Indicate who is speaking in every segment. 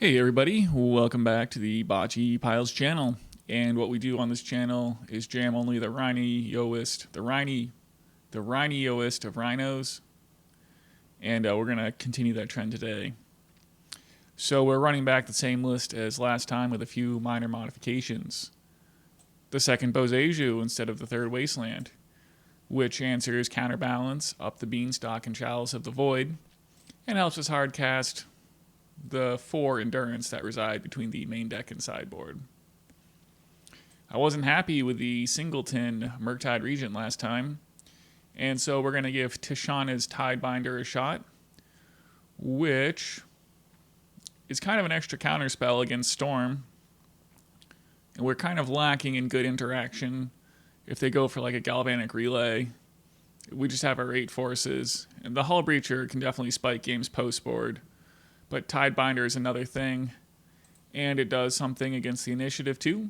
Speaker 1: Hey everybody, welcome back to the Bocce Piles channel. And what we do on this channel is jam only the Rhino-yoest of rhinos. And we're going to continue that trend today. So we're running back the same list as last time with a few minor modifications. The second Boseiju instead of the third Wasteland, which answers Counterbalance, Up the Beanstalk, and Chalice of the Void, and helps us hardcast the 4 endurance that reside between the main deck and sideboard. I wasn't happy with the singleton Murktide Regent last time, and so we're going to give Tishana's Tidebinder a shot, which is kind of an extra counterspell against Storm, and we're kind of lacking in good interaction. If they go for like a Galvanic Relay, we just have our 8 forces, and the Hullbreacher can definitely spike games post-board. But Tidebinder is another thing, and it does something against the initiative too.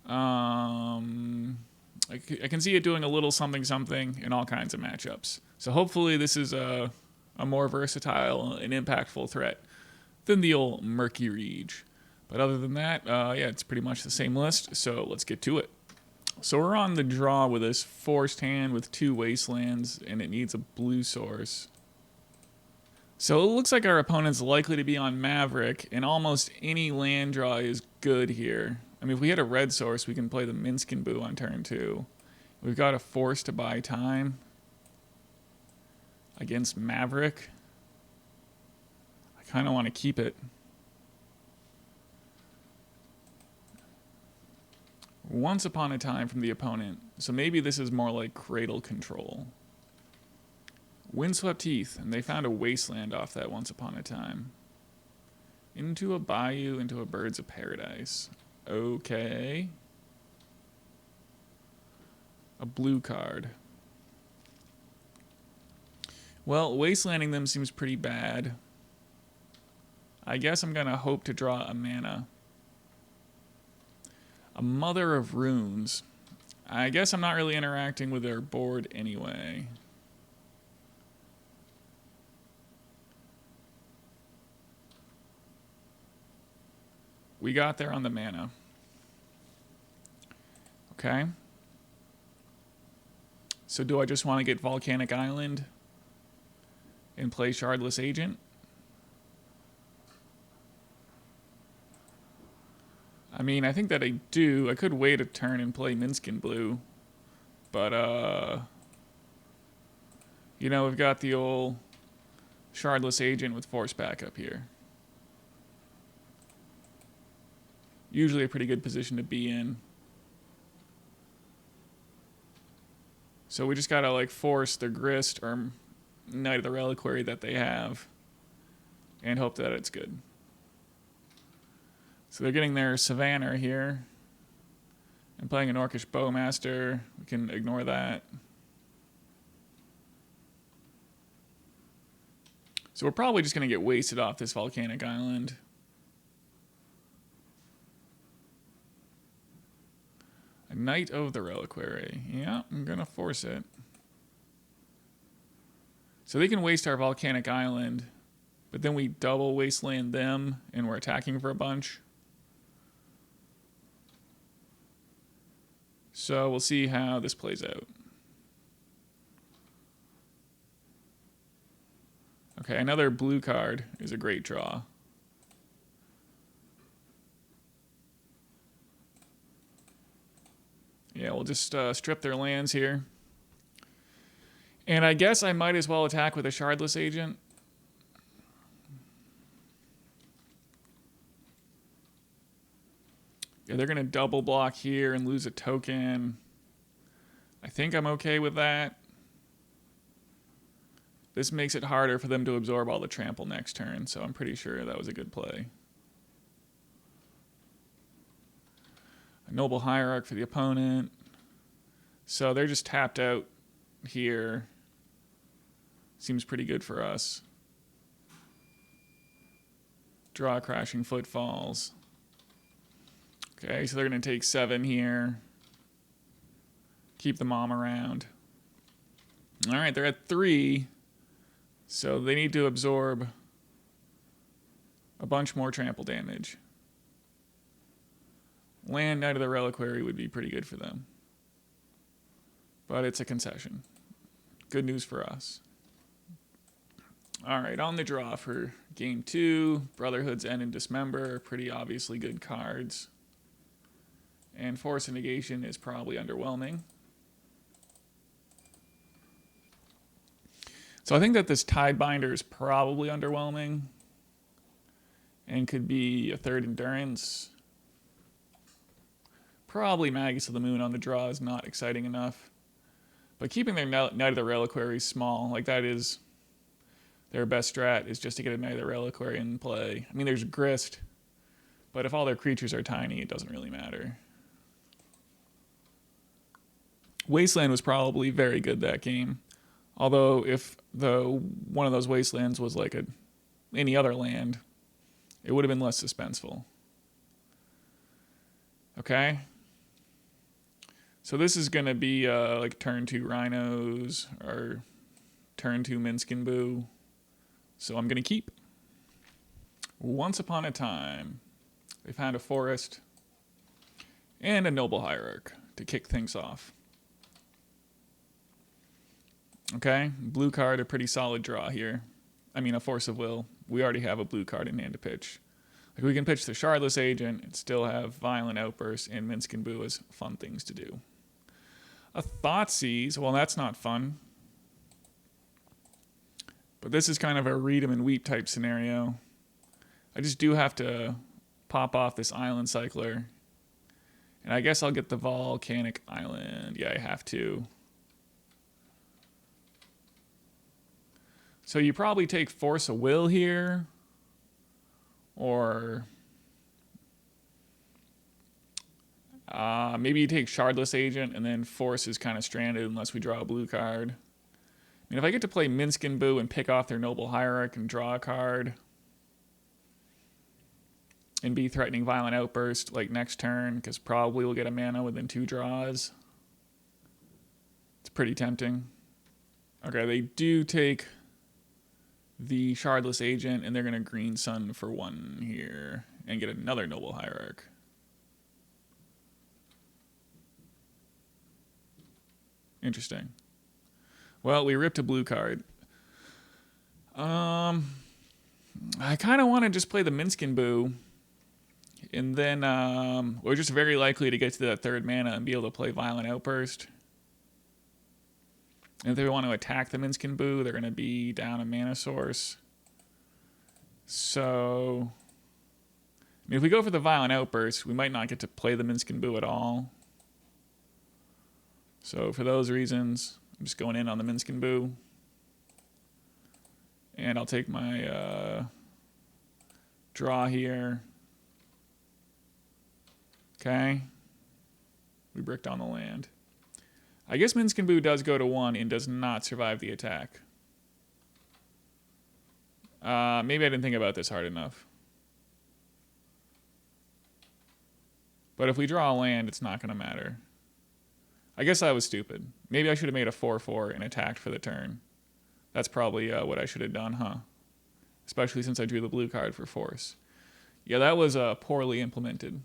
Speaker 1: I can see it doing a little something in all kinds of matchups. So hopefully this is a more versatile and impactful threat than the old Murky Rege. But other than that, yeah, it's pretty much the same list, so let's get to it. So we're on the draw with this forced hand with 2 Wastelands, and it needs a blue source. So it looks like our opponent's likely to be on Maverick, and almost any land draw is good here. I mean, if we had a red source, we can play the Minsc on turn 2. We've got a Force to buy time against Maverick. I kind of want to keep it. Once Upon a Time from the opponent, so maybe this is more like Cradle Control. Windswept Heath, and they found a Wasteland off that Once Upon a Time. Into a Bayou, into a Birds of Paradise. Okay. A blue card. Well, Wastelanding them seems pretty bad. I guess I'm going to hope to draw a mana. A Mother of Runes. I guess I'm not really interacting with their board anyway. We got there on the mana. Okay. So do I just want to get Volcanic Island and play Shardless Agent? I mean, I think that I do. I could wait a turn and play Minsc in blue. But, you know, we've got the old Shardless Agent with Force backup here. Usually a pretty good position to be in. So we just gotta like force the Grist or Knight of the Reliquary that they have and hope that it's good. So they're getting their Savannah here and playing an Orcish Bowmaster. We can ignore that. So we're probably just gonna get wasted off this Volcanic Island. Knight of the Reliquary. Yeah, I'm going to force it. So they can waste our Volcanic Island, but then we double Wasteland them, and we're attacking for a bunch. So we'll see how this plays out. Okay, another blue card is a great draw. Yeah, we'll just strip their lands here. And I guess I might as well attack with a Shardless Agent. Yeah, they're going to double block here and lose a token. I think I'm okay with that. This makes it harder for them to absorb all the trample next turn, so I'm pretty sure that was a good play. A Noble Hierarch for the opponent. So they're just tapped out here. Seems pretty good for us. Draw Crashing Footfalls. Okay, so they're going to take 7 here. Keep the mom around. All right, they're at 3. So they need to absorb a bunch more trample damage. Land Knight of the Reliquary would be pretty good for them. But it's a concession. Good news for us. All right, on the draw for game 2, Brotherhood's End and Dismember, pretty obviously good cards. And Force of Negation is probably underwhelming. So I think that this Tidebinder is probably underwhelming and could be a third Endurance. Probably Magus of the Moon on the draw is not exciting enough. But keeping their Knight of the Reliquary small, like that is their best strat, is just to get a Knight of the Reliquary in play. I mean, there's Grist, but if all their creatures are tiny, it doesn't really matter. Wasteland was probably very good that game. Although if one of those Wastelands was like any other land, it would have been less suspenseful. Okay. So this is going to be like turn 2 Rhinos or turn 2 Minsc and Boo. So I'm going to keep. Once upon a time, they found a forest and a noble hierarch to kick things off. Okay, blue card, a pretty solid draw here. I mean, a Force of Will. We already have a blue card in hand to pitch. Like we can pitch the Shardless Agent and still have Violent Outburst and Minsc and Boo as fun things to do. A Thoughtseize, well, that's not fun. But this is kind of a read 'em and weep type scenario. I just do have to pop off this Island Cycler. And I guess I'll get the Volcanic Island. Yeah, I have to. So you probably take Force of Will here. Or maybe you take Shardless Agent and then Force is kind of stranded unless we draw a blue card. I mean, if I get to play Minsc and Boo and pick off their Noble Hierarch and draw a card and be threatening Violent Outburst like next turn, because probably we'll get a mana within 2 draws. It's pretty tempting. Okay, they do take the Shardless Agent, and they're going to Green Sun for 1 here and get another Noble Hierarch. Interesting. Well, we ripped a blue card. I kind of want to just play the Minsc and Boo, and then we're just very likely to get to that 3rd mana and be able to play Violent Outburst. And if they want to attack the Minsc and Boo, they're going to be down a mana source. So, I mean, if we go for the Violent Outburst, we might not get to play the Minsc and Boo at all. So for those reasons, I'm just going in on the Minsc and Boo. And I'll take my draw here. Okay. We bricked on the land. I guess Minsc and Boo does go to 1 and does not survive the attack. Maybe I didn't think about this hard enough. But if we draw a land, it's not going to matter. I guess I was stupid. Maybe I should have made a 4/4 and attacked for the turn. That's probably what I should have done, huh? Especially since I drew the blue card for Force. Yeah, that was poorly implemented.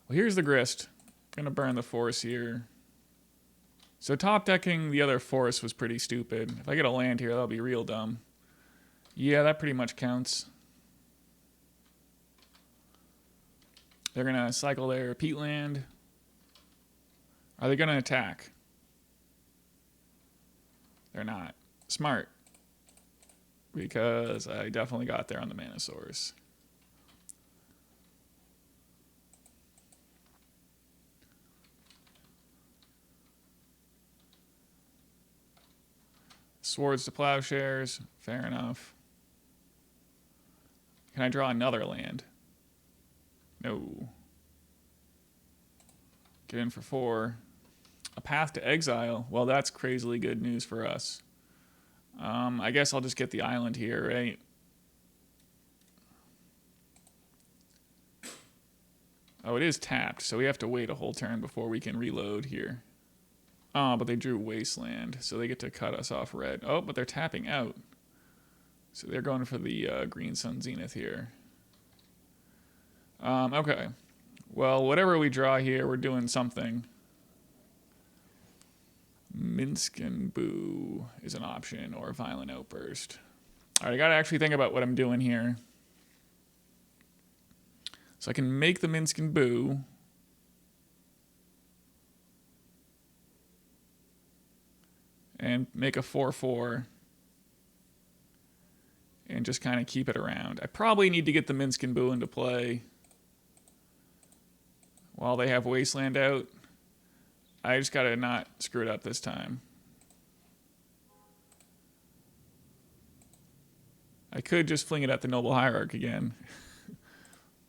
Speaker 1: Well, here's the Grist. I'm going to burn the Force here. So top decking the other Force was pretty stupid. If I get a land here, that'll be real dumb. Yeah, that pretty much counts. They're going to cycle their repeat land. Are they going to attack? They're not. Smart. Because I definitely got there on the mana source. Swords to Plowshares. Fair enough. Can I draw another land? No. Get in for 4. A Path to Exile. Well, that's crazily good news for us. I guess I'll just get the island here, right? Oh, it is tapped, so we have to wait a whole turn before we can reload here. Oh, but they drew Wasteland, so they get to cut us off red. Oh, but they're tapping out. So they're going for the Green Sun Zenith here. Okay. Well, whatever we draw here, we're doing something. Minsc and Boo is an option, or Violent Outburst. All right, I got to actually think about what I'm doing here. So I can make the Minsc and Boo. And make a 4/4. And just kind of keep it around. I probably need to get the Minsc and Boo into play while they have Wasteland out. I just got to not screw it up this time. I could just fling it at the Noble Hierarch again.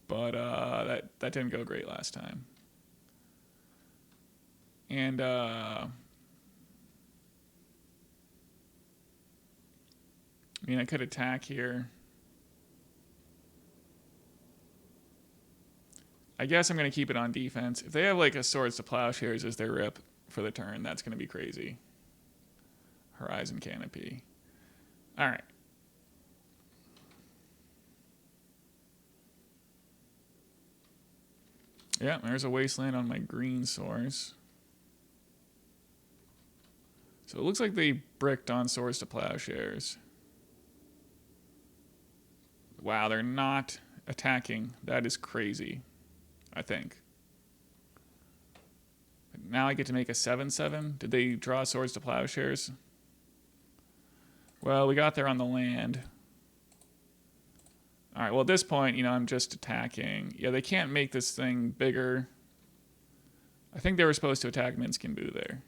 Speaker 1: But that didn't go great last time. And I mean, I could attack here. I guess I'm going to keep it on defense. If they have like a Swords to Plowshares as their rip for the turn, that's going to be crazy. Horizon Canopy. All right. Yeah, there's a Wasteland on my green source. So it looks like they bricked on Swords to Plowshares. Wow, they're not attacking. That is crazy, I think. But now I get to make a 7/7. Did they draw Swords to Plowshares? Well, we got there on the land. All right, well, at this point, I'm just attacking. Yeah, they can't make this thing bigger. I think they were supposed to attack Minsc and Boo there.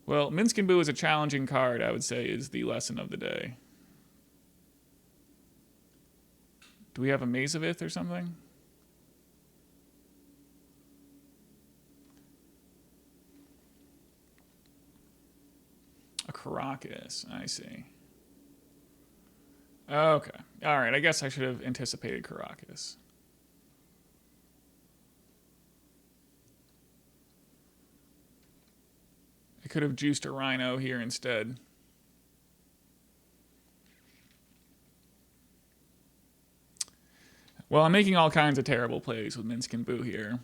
Speaker 1: Well, Minsc and Boo is a challenging card, I would say, is the lesson of the day. Do we have a Mazavith or something? A Caracas, I see. Okay. All right, I guess I should have anticipated Caracas. I could have juiced a Rhino here instead. Well, I'm making all kinds of terrible plays with Minsc and Boo here.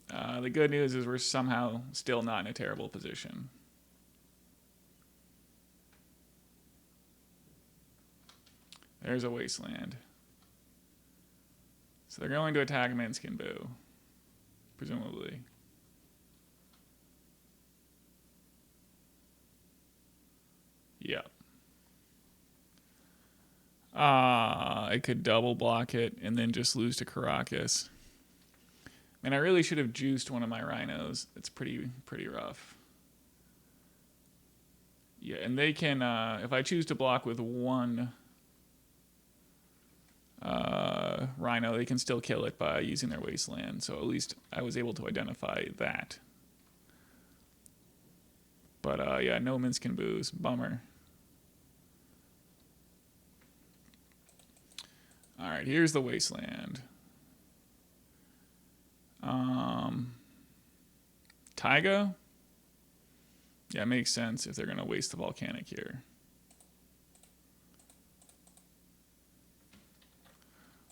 Speaker 1: The good news is we're somehow still not in a terrible position. There's a Wasteland. So they're going to attack Minsc and Boo, presumably. Yep. I could double block it and then just lose to Caracas. And I really should have juiced one of my Rhinos. It's pretty rough. Yeah, and they can, if I choose to block with one Rhino, they can still kill it by using their Wasteland. So at least I was able to identify that. But yeah, no Minsc and Boos. Bummer. All right, here's the Wasteland. Taiga? Yeah, it makes sense if they're going to waste the Volcanic here.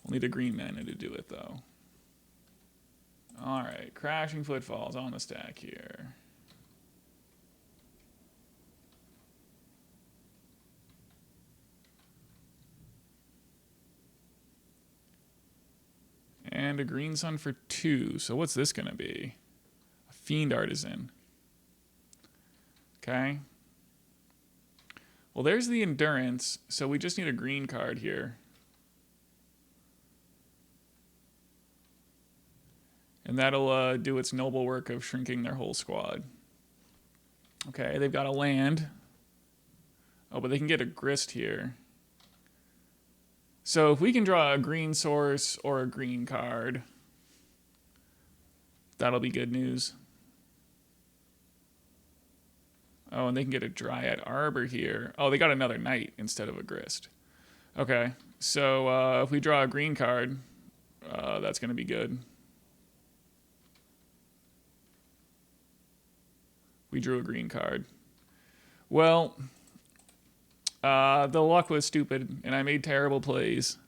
Speaker 1: We'll need a green mana to do it, though. All right, Crashing Footfalls on the stack here. And a green sun for 2. So what's this going to be? A Fiend Artisan. Okay. Well, there's the Endurance. So we just need a green card here. And that'll do its noble work of shrinking their whole squad. Okay, they've got a land. Oh, but they can get a Grist here. So if we can draw a green source or a green card, that'll be good news. Oh, and they can get a Dryad Arbor here. Oh, they got another Knight instead of a Grist. Okay, so if we draw a green card, that's going to be good. We drew a green card. Well, the luck was stupid, and I made terrible plays.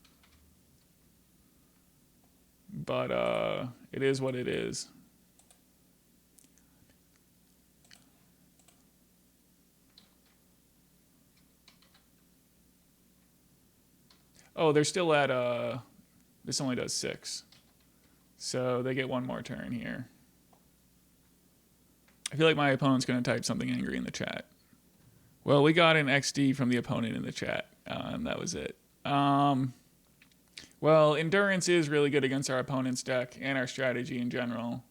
Speaker 1: but it is what it is. Oh, they're still at, this only does 6. So they get one more turn here. I feel like my opponent's going to type something angry in the chat. Well, we got an XD from the opponent in the chat, and that was it. Well, Endurance is really good against our opponent's deck and our strategy in general.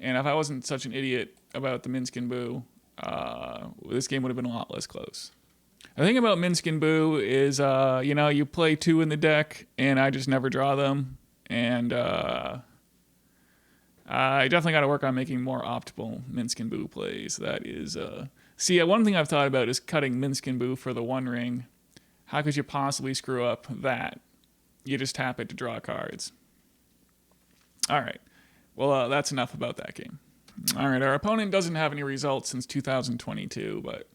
Speaker 1: And if I wasn't such an idiot about the Minsc and Boo, this game would have been a lot less close. The thing about Minsc and Boo is, you know, you play 2 in the deck, and I just never draw them. And I definitely got to work on making more optimal Minsc and Boo plays. That is, see, one thing I've thought about is cutting Minsc and Boo for the 1 ring. How could you possibly screw up that? You just tap it to draw cards. All right. Well, that's enough about that game. All right, our opponent doesn't have any results since 2022, but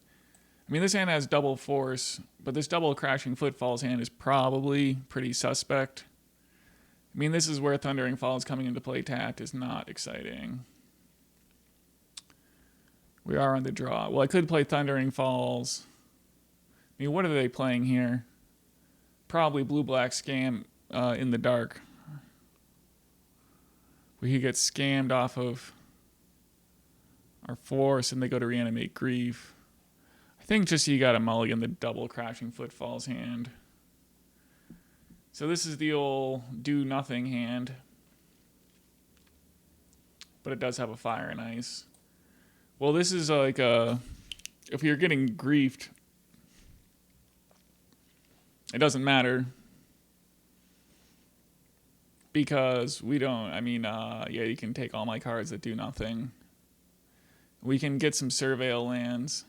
Speaker 1: I mean, this hand has double force, but this double Crashing Footfalls hand is probably pretty suspect. I mean, this is where Thundering Falls coming into play tapped is not exciting. We are on the draw. Well, I could play Thundering Falls. I mean, what are they playing here? Probably blue-black scam in the dark. We could get scammed off of our force and they go to reanimate Grief. I think just you got to mulligan the double Crashing Footfalls hand. So this is the old do nothing hand. But it does have a Fire and Ice. Well, this is like a, if you're getting griefed, it doesn't matter. Because we don't, I mean, yeah, you can take all my cards that do nothing. We can get some Surveil lands.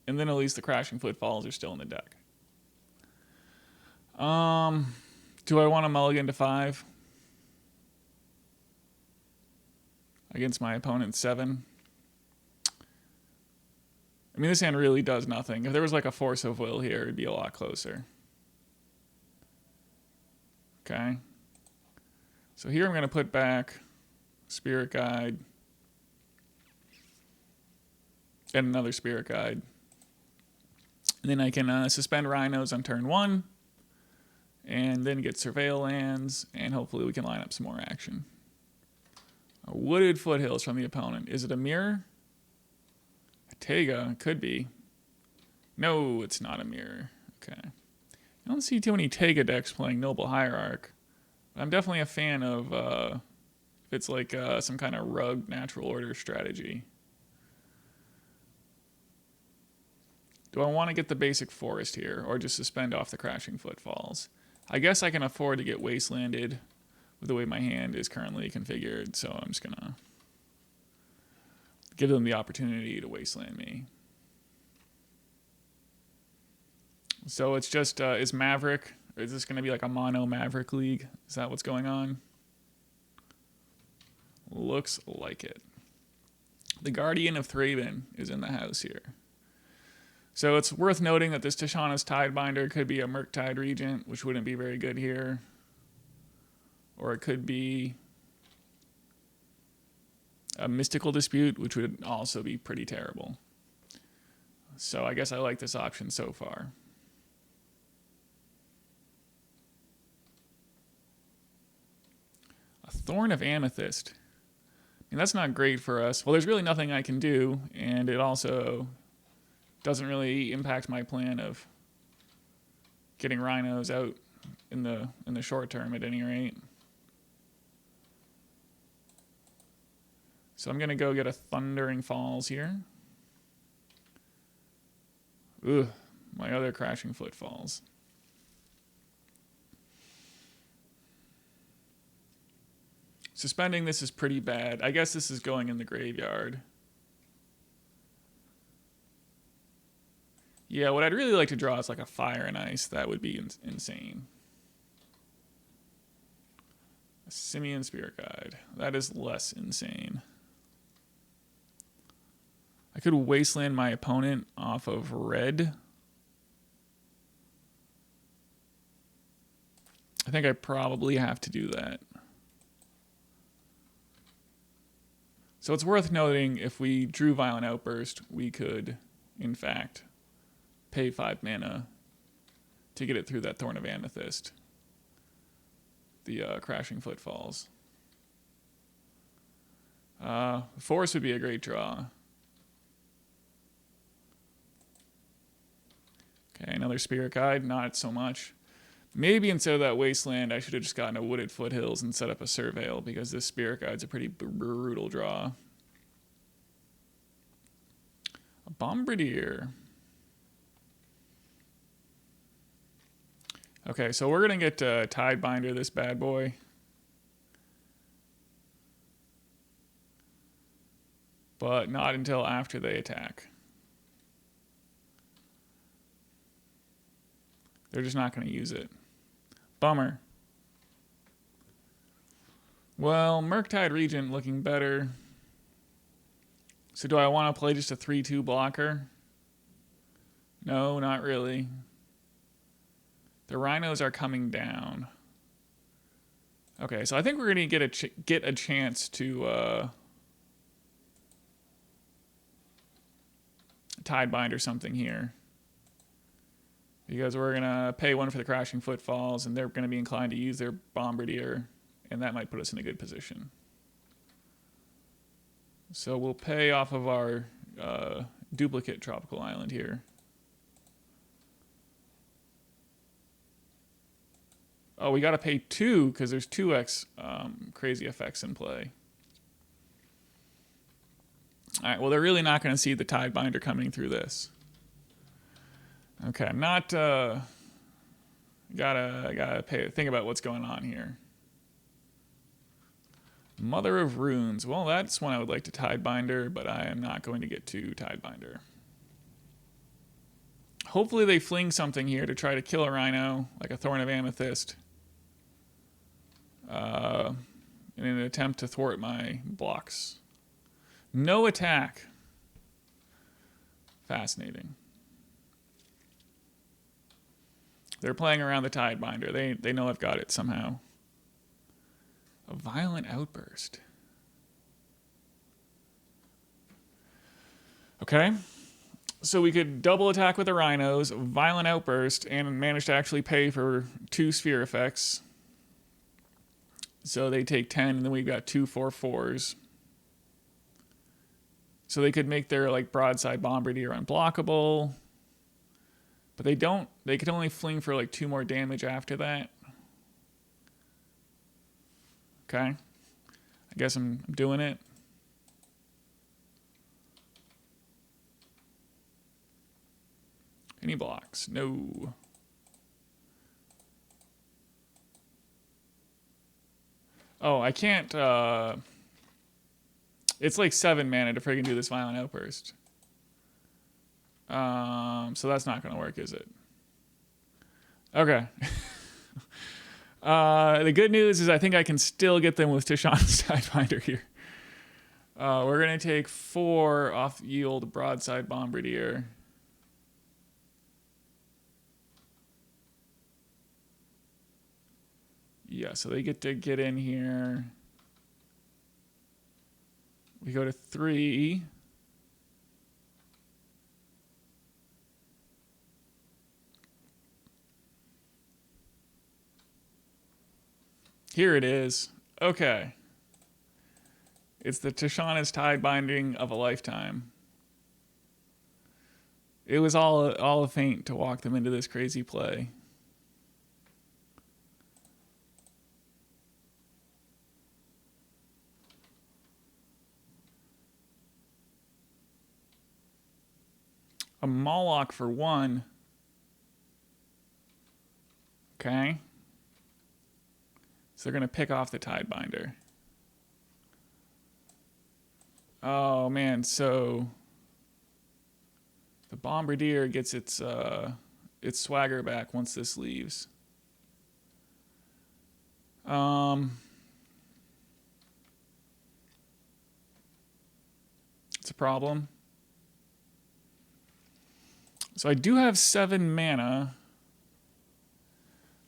Speaker 1: And then at least the Crashing Footfalls are still in the deck. Do I want to mulligan to 5? Against my opponent's 7? I mean, this hand really does nothing. If there was like a Force of Will here, it'd be a lot closer. Okay. So here I'm going to put back Spirit Guide and another Spirit Guide. And then I can suspend Rhinos on turn 1 and then get Surveil lands, and hopefully we can line up some more action. A Wooded Foothills from the opponent. Is it a mirror? A Taiga? Could be. No, it's not a mirror. Okay. I don't see too many Taiga decks playing Noble Hierarch. I'm definitely a fan of if it's like some kind of rug natural order strategy. Do I want to get the basic forest here or just suspend off the Crashing Footfalls? I guess I can afford to get Wastelanded with the way my hand is currently configured, so I'm just going to give them the opportunity to Wasteland me. So it's just, is Maverick... Is this going to be like a mono Maverick league? Is that what's going on? Looks like it. The Guardian of Thraben is in the house here. So it's worth noting that this Tishana's Tidebinder could be a Murktide Regent, which wouldn't be very good here. Or it could be a Mystical Dispute, which would also be pretty terrible. So I guess I like this option so far. Thorn of Amethyst. I mean, that's not great for us. Well, there's really nothing I can do, and it also doesn't really impact my plan of getting Rhinos out in the short term at any rate. So I'm going to go get a Thundering Falls here. Ugh, my other Crashing Footfalls. Suspending this is pretty bad. I guess this is going in the graveyard. Yeah, what I'd really like to draw is like a Fire and Ice. That would be insane. A Simian Spirit Guide. That is less insane. I could Wasteland my opponent off of red. I think I probably have to do that. So it's worth noting, if we drew Violent Outburst, we could, in fact, pay 5 mana to get it through that Thorn of Amethyst. The Crashing Footfalls. Force would be a great draw. Okay, another Spirit Guide, not so much. Maybe instead of that Wasteland, I should have just gotten a Wooded Foothills and set up a Surveil, because this Spirit Guide's a pretty brutal draw. A Bombardier. Okay, so we're going to get Tidebinder, this bad boy. But not until after they attack. They're just not going to use it. Bummer. Well, Murktide Regent looking better. So do I want to play just a 3-2 blocker? No, not really. The Rhinos are coming down. Okay, so I think we're going to get a chance to Tidebinder something here. Because we're going to pay 1 for the Crashing Footfalls, and they're going to be inclined to use their Bombardier, and that might put us in a good position. So we'll pay off of our duplicate Tropical Island here. Oh, we got to pay 2 because there's 2x crazy effects in play. All right, well, they're really not going to see the Tidebinder coming through this. Okay, I'm not gotta think about what's going on here. Mother of Runes. Well, that's one I would like to Tidebinder, but I am not going to get to Tidebinder. Hopefully they fling something here to try to kill a Rhino, like a Thorn of Amethyst, in an attempt to thwart my blocks. No attack. Fascinating. They're playing around the Tidebinder. They know I've got it somehow. A Violent Outburst. Okay. So we could double attack with the Rhinos, Violent Outburst, and manage to actually pay for 2 sphere effects. So they take 10, and then we've got 2 4/4s. So they could make their like Broadside Bombardier unblockable. But they don't. They could only fling for like 2 more damage after that. Okay. I guess I'm doing it. Any blocks? No. Oh, I can't. It's like 7 mana to friggin' do this Violent Outburst. So that's not going to work, is it? Okay. The good news is I think I can still get them with Tishana's Tidebinder here. We're going to take 4 off yield Broadside Bombardier. Yeah, so they get to get in here. We go to 3. Here it is. Okay. It's the Tishana's Tidebinding of a lifetime. It was all a feint to walk them into this crazy play. A Moloch for 1. Okay. So they're going to pick off the Tidebinder. Oh, man. So the Bombardier gets its swagger back once this leaves. It's a problem. So I do have 7 mana.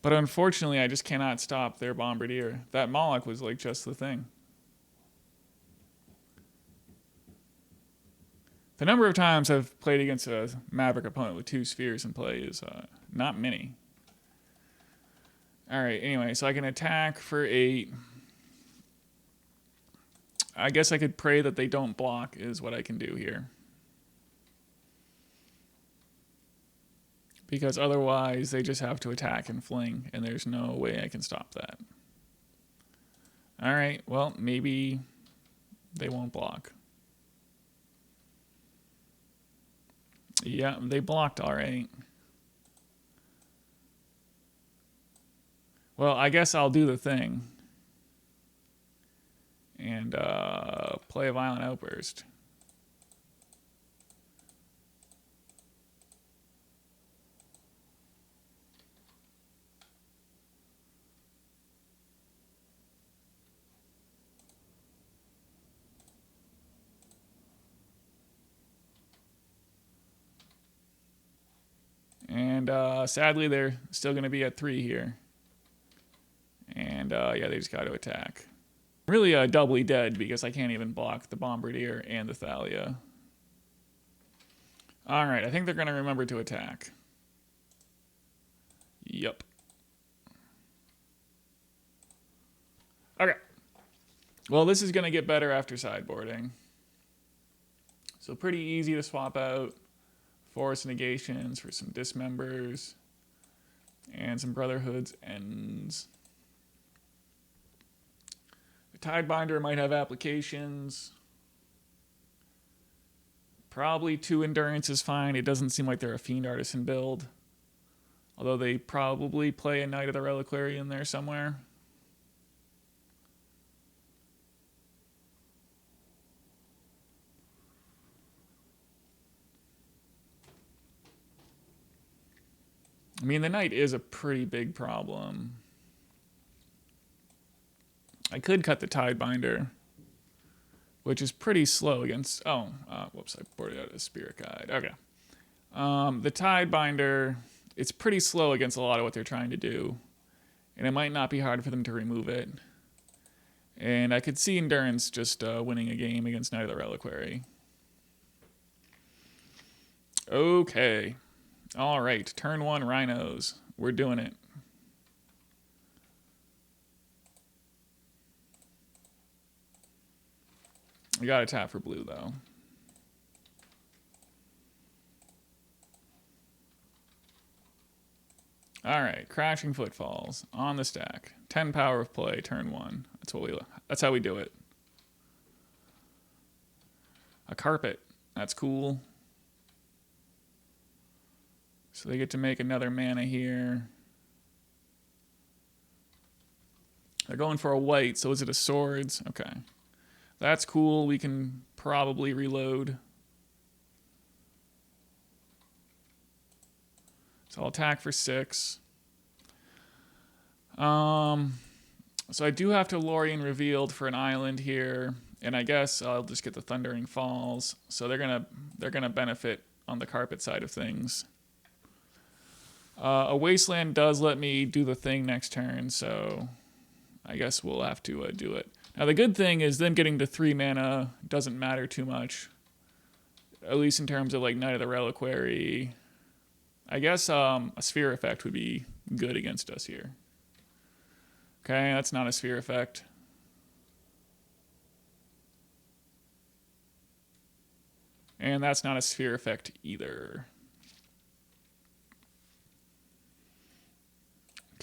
Speaker 1: But unfortunately, I just cannot stop their Bombardier. That Moloch was like just the thing. The number of times I've played against a Maverick opponent with 2 spheres in play is not many. All right, anyway, so I can attack for 8. I guess I could pray that they don't block is what I can do here. Because otherwise they just have to attack and fling, and there's no way I can stop that. All right, well, maybe they won't block. Yeah, they blocked all right. Well, I guess I'll do the thing. And play a Violent Outburst. And sadly, they're still going to be at 3 here. And yeah, they just got to attack. Really doubly dead because I can't even block the Bombardier and the Thalia. All right, I think they're going to remember to attack. Yep. Okay. Well, this is going to get better after sideboarding. So pretty easy to swap out Force of Negations for some Dismembers and some Brotherhood's Ends. Tidebinder might have applications. Probably 2 Endurance is fine. It doesn't seem like they're a Fiend Artisan build. Although they probably play a Knight of the Reliquary in there somewhere. I mean, the Knight is a pretty big problem. I could cut the Tidebinder, which is pretty slow against... whoops, I boarded out a Spirit Guide. Okay. The Tidebinder, it's pretty slow against a lot of what they're trying to do, and it might not be hard for them to remove it. And I could see Endurance just winning a game against Knight of the Reliquary. Okay. All right, turn 1 Rhinos. We're doing it. We got to tap for blue, though. All right, Crashing Footfalls on the stack. 10 power of play, turn 1. That's how we do it. A carpet. That's cool. So they get to make another mana here. They're going for a white, so is it a swords? Okay. That's cool. We can probably reload. So I'll attack for 6. So I do have to Lorien Revealed for an island here, and I guess I'll just get the Thundering Falls. So they're gonna benefit on the carpet side of things. A Wasteland does let me do the thing next turn, so I guess we'll have to do it. Now the good thing is them getting to 3 mana doesn't matter too much, at least in terms of like Knight of the Reliquary. I guess a Sphere Effect would be good against us here. Okay, that's not a Sphere Effect. And that's not a Sphere Effect either.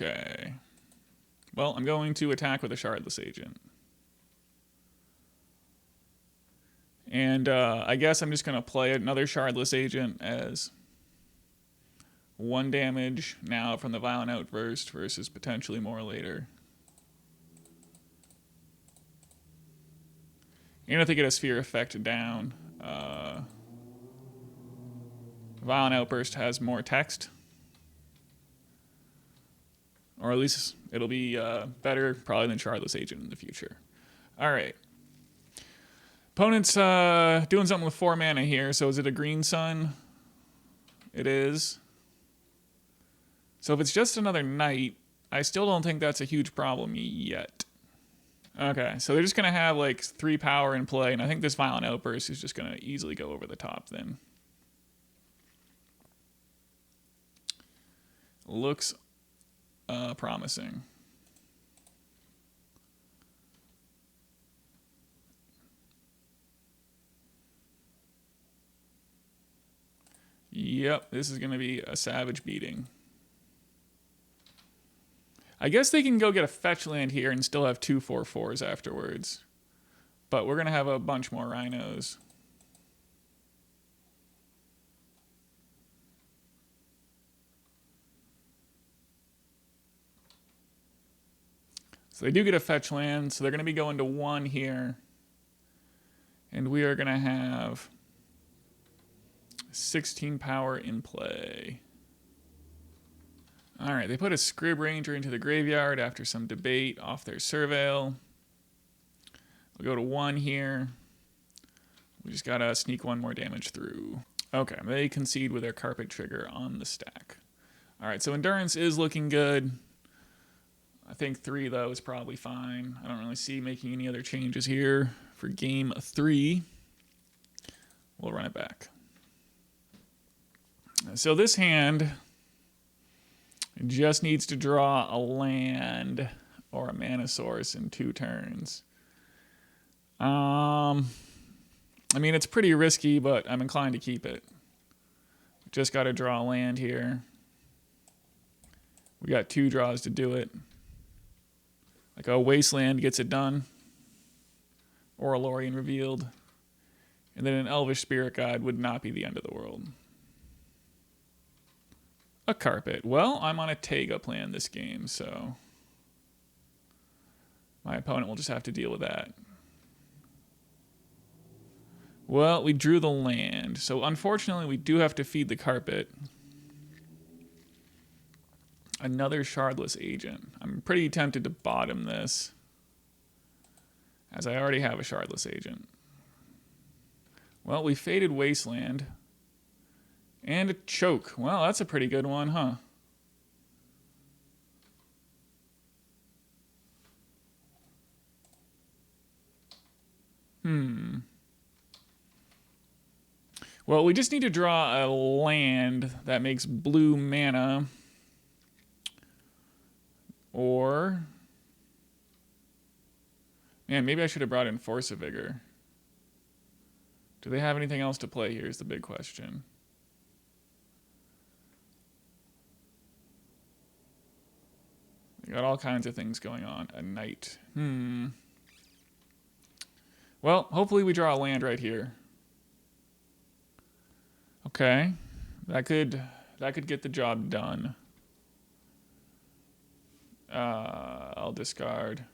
Speaker 1: Okay. Well, I'm going to attack with a Shardless Agent. And I guess I'm just going to play another Shardless Agent as 1 damage now from the Violent Outburst versus potentially more later. And if they get a Sphere Effect down, Violent Outburst has more text. Or at least it'll be better probably than Shardless Agent in the future. All right. Opponent's doing something with 4 mana here. So is it a green sun? It is. So if it's just another knight, I still don't think that's a huge problem yet. Okay, so they're just going to have like 3 power in play, and I think this Violent Outburst is just going to easily go over the top then. Looks promising. Yep, this is going to be a savage beating. I guess they can go get a fetch land here and still have 2 4/4s afterwards. But we're going to have a bunch more Rhinos. So they do get a fetch land, so they're going to be going to 1 here. And we are going to have 16 power in play. All right, they put a Scrib Ranger into the graveyard after some debate off their Surveil. We'll go to 1 here. We just gotta sneak 1 more damage through. Okay, they concede with their Carpet Trigger on the stack. All right, so Endurance is looking good. I think 3, though, is probably fine. I don't really see making any other changes here for game 3. We'll run it back. So this hand just needs to draw a land or a mana source in 2 turns. I mean, it's pretty risky, but I'm inclined to keep it. Just got to draw a land here. We got 2 draws to do it. Like a Wasteland gets it done. Or a Lorien Revealed. And then an Elvish Spirit Guide would not be the end of the world. A Carpet. Well, I'm on a Taiga plan this game, so my opponent will just have to deal with that. Well, we drew the land, so unfortunately we do have to feed the Carpet. Another Shardless Agent. I'm pretty tempted to bottom this, as I already have a Shardless Agent. Well, we faded Wasteland. And a Choke. Well, that's a pretty good one, huh? Well, we just need to draw a land that makes blue mana. Or... Man, maybe I should have brought in Force of Vigor. Do they have anything else to play here is the big question. They got all kinds of things going on. A Knight. Well, hopefully we draw a land right here. Okay. That could get the job done. I'll discard.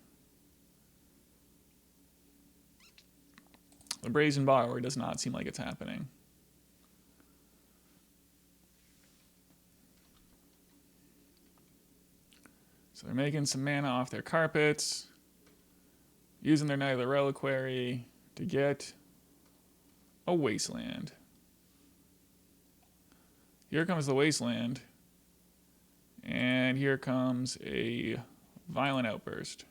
Speaker 1: The Brazen Borrower does not seem like it's happening. So they're making some mana off their carpets, using their Knight of the Reliquary to get a Wasteland. Here comes the Wasteland, and here comes a Violent Outburst.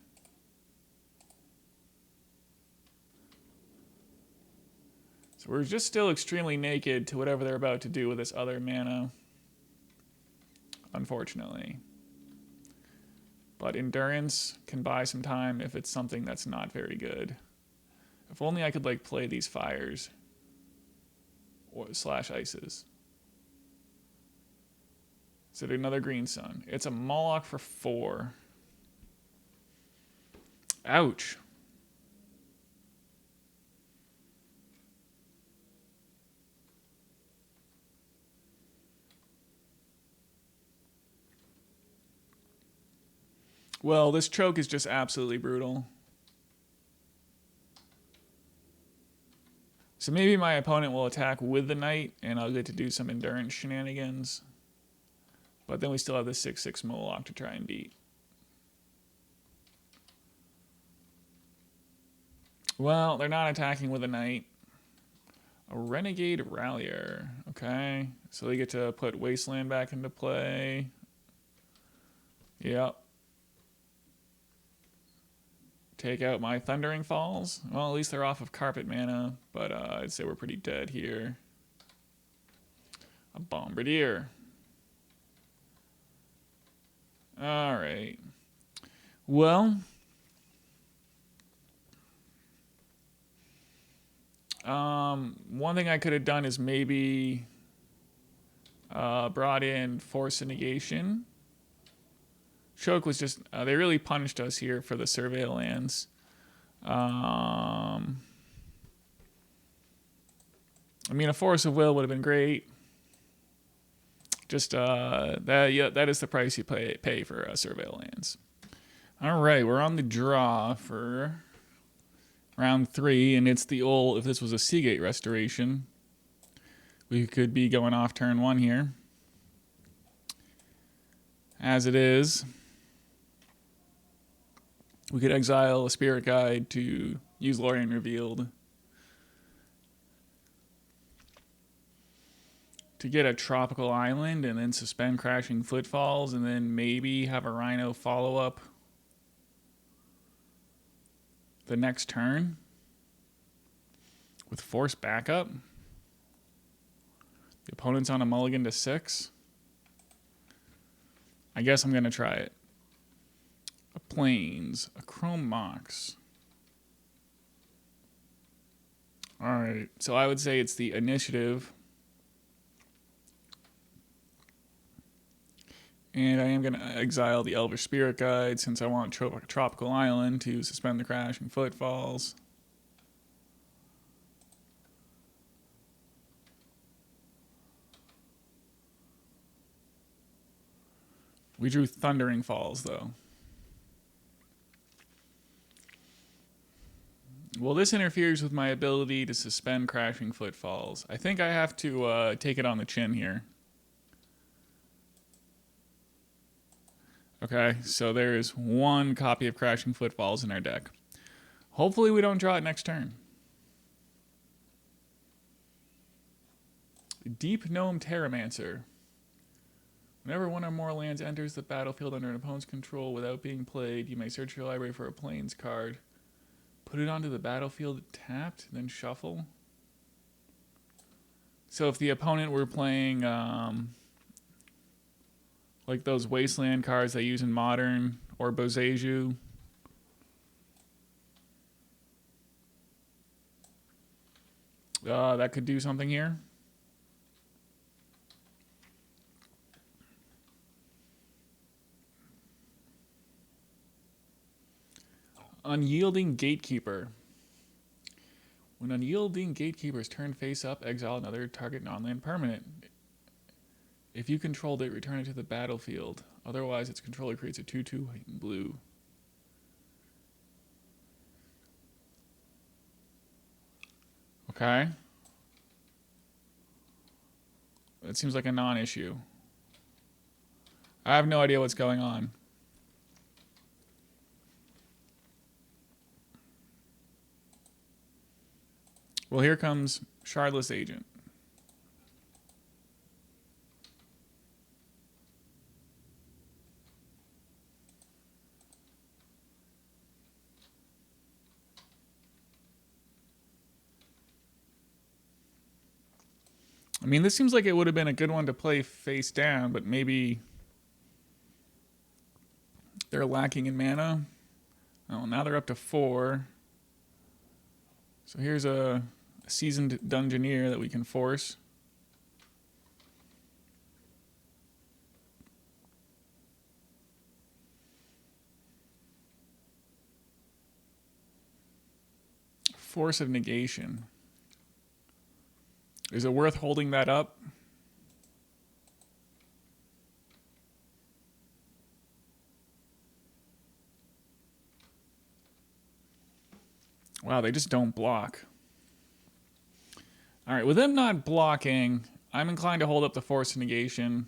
Speaker 1: So we're just still extremely naked to whatever they're about to do with this other mana, unfortunately. But Endurance can buy some time if it's something that's not very good. If only I could like play these fires or slash ices. Is it another Green Sun? It's a Moloch for 4. Ouch. Well, this choke is just absolutely brutal. So maybe my opponent will attack with the Knight, and I'll get to do some Endurance shenanigans. But then we still have the 6/6 Moloch to try and beat. Well, they're not attacking with a Knight. A Renegade Rallier. Okay, so they get to put Wasteland back into play. Yep. take out my Thundering Falls. Well, at least they're off of carpet mana, but I'd say we're pretty dead here. A Bombardier. All right. Well, one thing I could have done is maybe brought in Force of Negation. Choke was just, they really punished us here for the Surveil lands. I mean, a Force of Will would have been great. Just that is the price you pay for Surveil lands. All right, we're on the draw for round 3, and it's the old, if this was a Seagate restoration, we could be going off turn 1 here. As it is, we could exile a Spirit Guide to use Lorien Revealed to get a Tropical Island and then suspend Crashing Footfalls and then maybe have a Rhino follow up the next turn with Force backup. The opponent's on a mulligan to 6. I guess I'm going to try it. A Plains, a Chrome Mox. Alright, so I would say it's the initiative. And I am going to exile the Elvish Spirit Guide since I want Tropical Island to suspend the Crashing Footfalls. We drew Thundering Falls, though. Well, this interferes with my ability to suspend Crashing Footfalls. I think I have to take it on the chin here. Okay, so there's 1 copy of Crashing Footfalls in our deck. Hopefully we don't draw it next turn. Deep Gnome Terramancer. Whenever 1 or more lands enters the battlefield under an opponent's control without being played, you may search your library for a Plains card. Put it onto the battlefield tapped, then shuffle. So if the opponent were playing like those Wasteland cards they use in Modern, or Boseiju, that could do something here. Unyielding Gatekeeper. When Unyielding Gatekeeper is turned face up, exile another target non-land permanent. If you controlled it, return it to the battlefield. Otherwise, its controller creates a 2/2 white and blue. Okay. That seems like a non-issue. I have no idea what's going on. Well, here comes Shardless Agent. I mean, this seems like it would have been a good one to play face down, but maybe they're lacking in mana. Oh, now they're up to 4. So here's a Seasoned Dungeoneer that we can force. Force of Negation. Is it worth holding that up? Wow, they just don't block. All right, with them not blocking, I'm inclined to hold up the Force of Negation.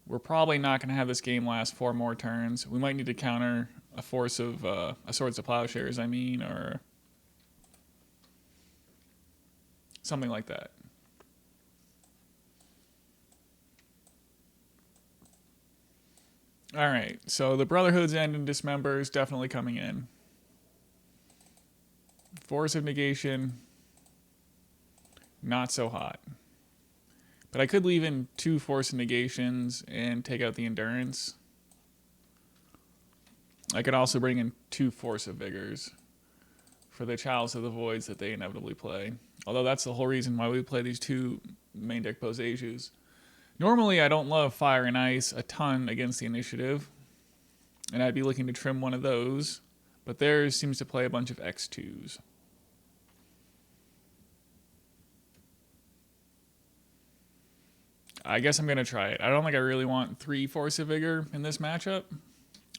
Speaker 1: We're probably not going to have this game last 4 more turns. We might need to counter a Force of a Swords of Plowshares, I mean, or something like that. All right, so the Brotherhood's End and Dismember is definitely coming in. Force of Negation, not so hot. But I could leave in 2 Force of Negations and take out the Endurance. I could also bring in 2 Force of Vigors for the Chalice of the Voids that they inevitably play. Although that's the whole reason why we play these 2 main deck Boseijus. Normally, I don't love Fire and Ice a ton against the initiative, and I'd be looking to trim one of those, but theirs seems to play a bunch of X2s. I guess I'm going to try it. I don't think I really want 3 Force of Vigor in this matchup.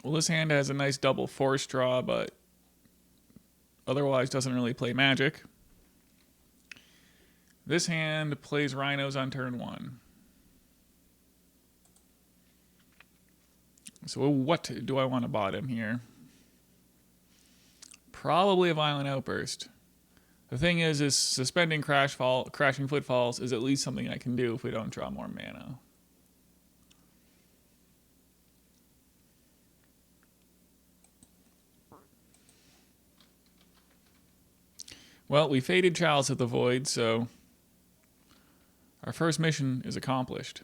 Speaker 1: Well, this hand has a nice double force draw, but otherwise doesn't really play Magic. This hand plays Rhinos on turn 1. So what do I want to bottom here? Probably a Violent Outburst. The thing is suspending Crashing Footfalls is at least something I can do if we don't draw more mana. Well, we faded Chalice of the Void, so our first mission is accomplished.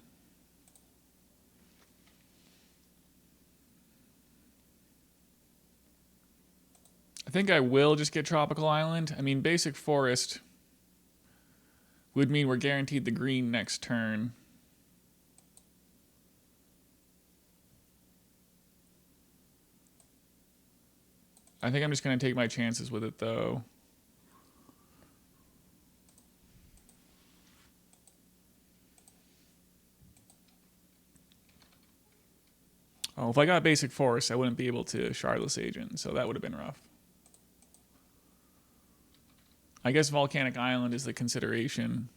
Speaker 1: I think I will just get Tropical Island. I mean, Basic Forest would mean we're guaranteed the green next turn. I think I'm just going to take my chances with it, though. Oh, if I got Basic Forest, I wouldn't be able to Shardless Agent, so that would have been rough. I guess Volcanic Island is the consideration.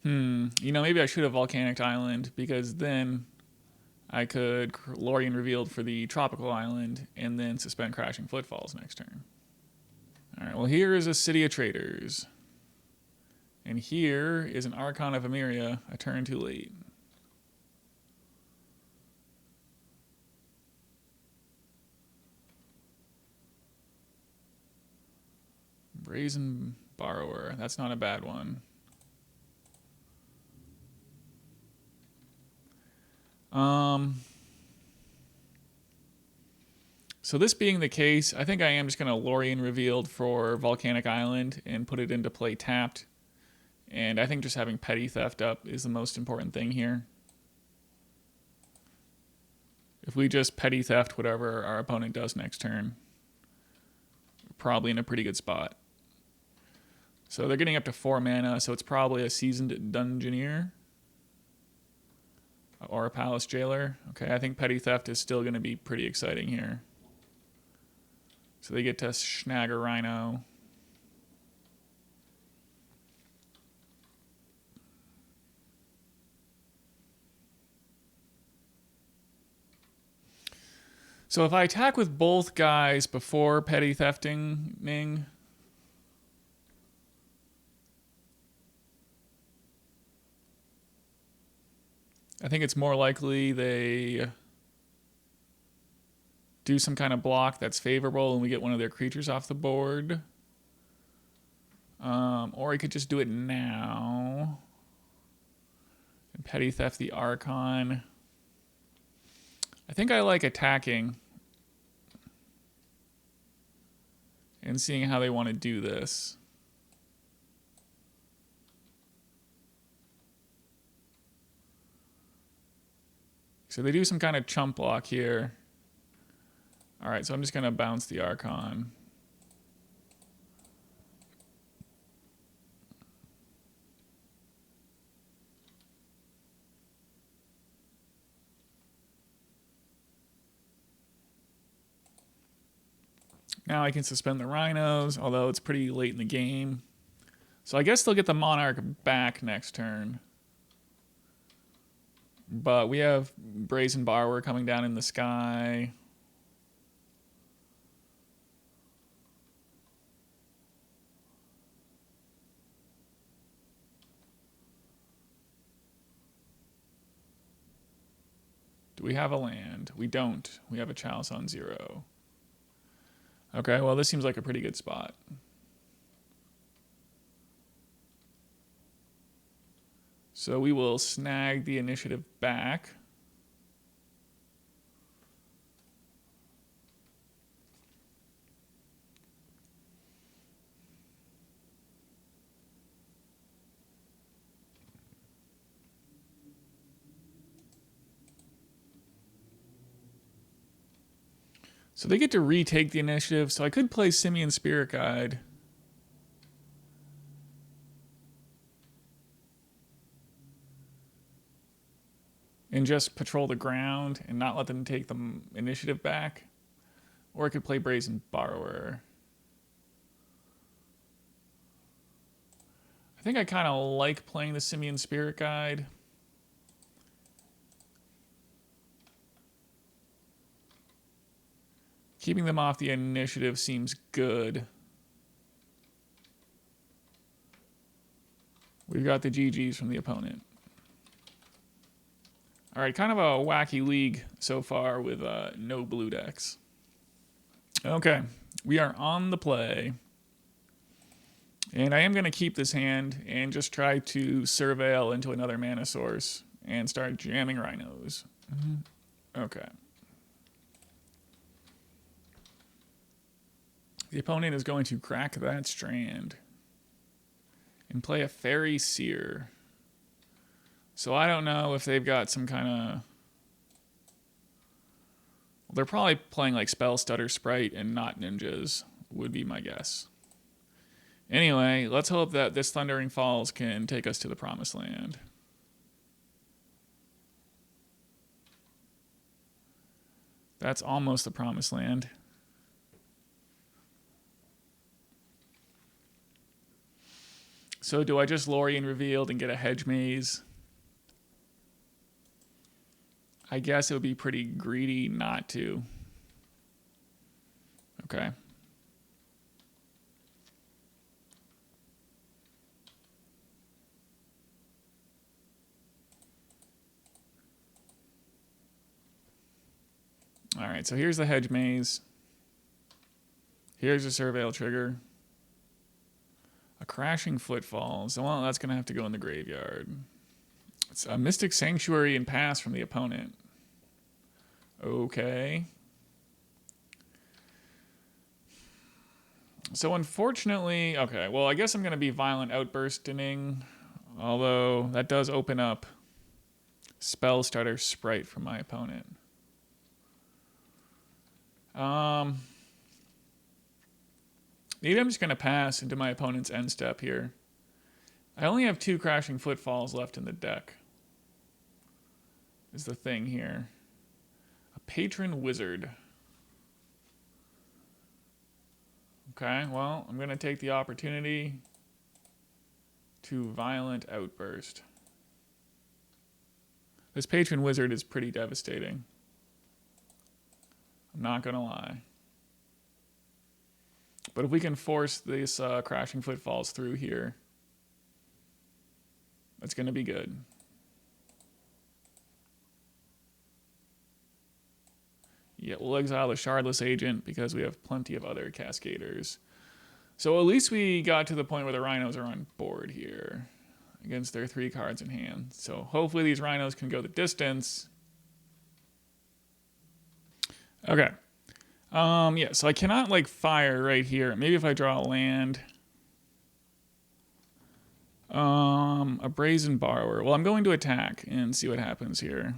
Speaker 1: You know, maybe I should have Volcanic Island, because then I could Lorien Revealed for the Tropical Island and then suspend Crashing Footfalls next turn. Alright, well here is a City of Traders. And here is an Archon of Emeria, a turn too late. Brazen Borrower. That's not a bad one. So this being the case, I think I am just going to Lorien Revealed for Volcanic Island and put it into play tapped. And I think just having Petty Theft up is the most important thing here. If we just Petty Theft whatever our opponent does next turn, we're probably in a pretty good spot. So they're getting up to 4 mana, so it's probably a Seasoned Dungeoneer or a Palace Jailer. Okay, I think Petty Theft is still going to be pretty exciting here. So they get to snag a Rhino. So if I attack with both guys before Petty Thefting, I think it's more likely they do some kind of block that's favorable and we get one of their creatures off the board. Or I could just do it now. And Petty Theft the Archon. I think I like attacking and seeing how they want to do this. So they do some kind of chump block here. All right, so I'm just going to bounce the Archon. Now I can suspend the Rhinos, although it's pretty late in the game. So I guess they'll get the Monarch back next turn. But we have Brazen Borrower coming down in the sky. Do we have a land? We don't. We have a Chalice on 0. Okay, well, this seems like a pretty good spot. So we will snag the initiative back. So they get to retake the initiative, so I could play Simian Spirit Guide. And just patrol the ground and not let them take the initiative back. Or I could play Brazen Borrower. I think I kind of like playing the Simian Spirit Guide. Keeping them off the initiative seems good. We've got the GGs from the opponent. All right, kind of a wacky league so far with no blue decks. Okay, we are on the play. And I am going to keep this hand and just try to surveil into another mana source and start jamming Rhinos. Okay. The opponent is going to crack that Strand and play a Fairy Seer. So I don't know if they've got some kind of... Well, they're probably playing like Spell Stutter Sprite and not Ninjas, would be my guess. Anyway, let's hope that this Thundering Falls can take us to the Promised Land. That's almost the Promised Land. So do I just Lorien Revealed and get a Hedge Maze? I guess it would be pretty greedy not to. Okay. All right, so here's the Hedge Maze. Here's a Surveil trigger. A Crashing Footfalls. Well, that's going to have to go in the graveyard. It's a Mystic Sanctuary and pass from the opponent. Okay. So unfortunately, okay, well, I guess I'm going to be Violent Outbursting, although that does open up Spell Stutter Sprite from my opponent. Maybe I'm just going to pass into my opponent's end step here. I only have 2 Crashing Footfalls left in the deck. Is the thing here. A Patron Wizard. Okay, well, I'm going to take the opportunity to Violent Outburst. This Patron Wizard is pretty devastating. I'm not going to lie. But if we can force this Crashing Footfalls through here, that's going to be good. Yeah, we'll exile the Shardless Agent because we have plenty of other Cascaders. So at least we got to the point where the Rhinos are on board here against their 3 cards in hand. So hopefully these Rhinos can go the distance. Okay. Yeah, so I cannot like fire right here. Maybe if I draw a land. A Brazen Borrower. Well, I'm going to attack and see what happens here.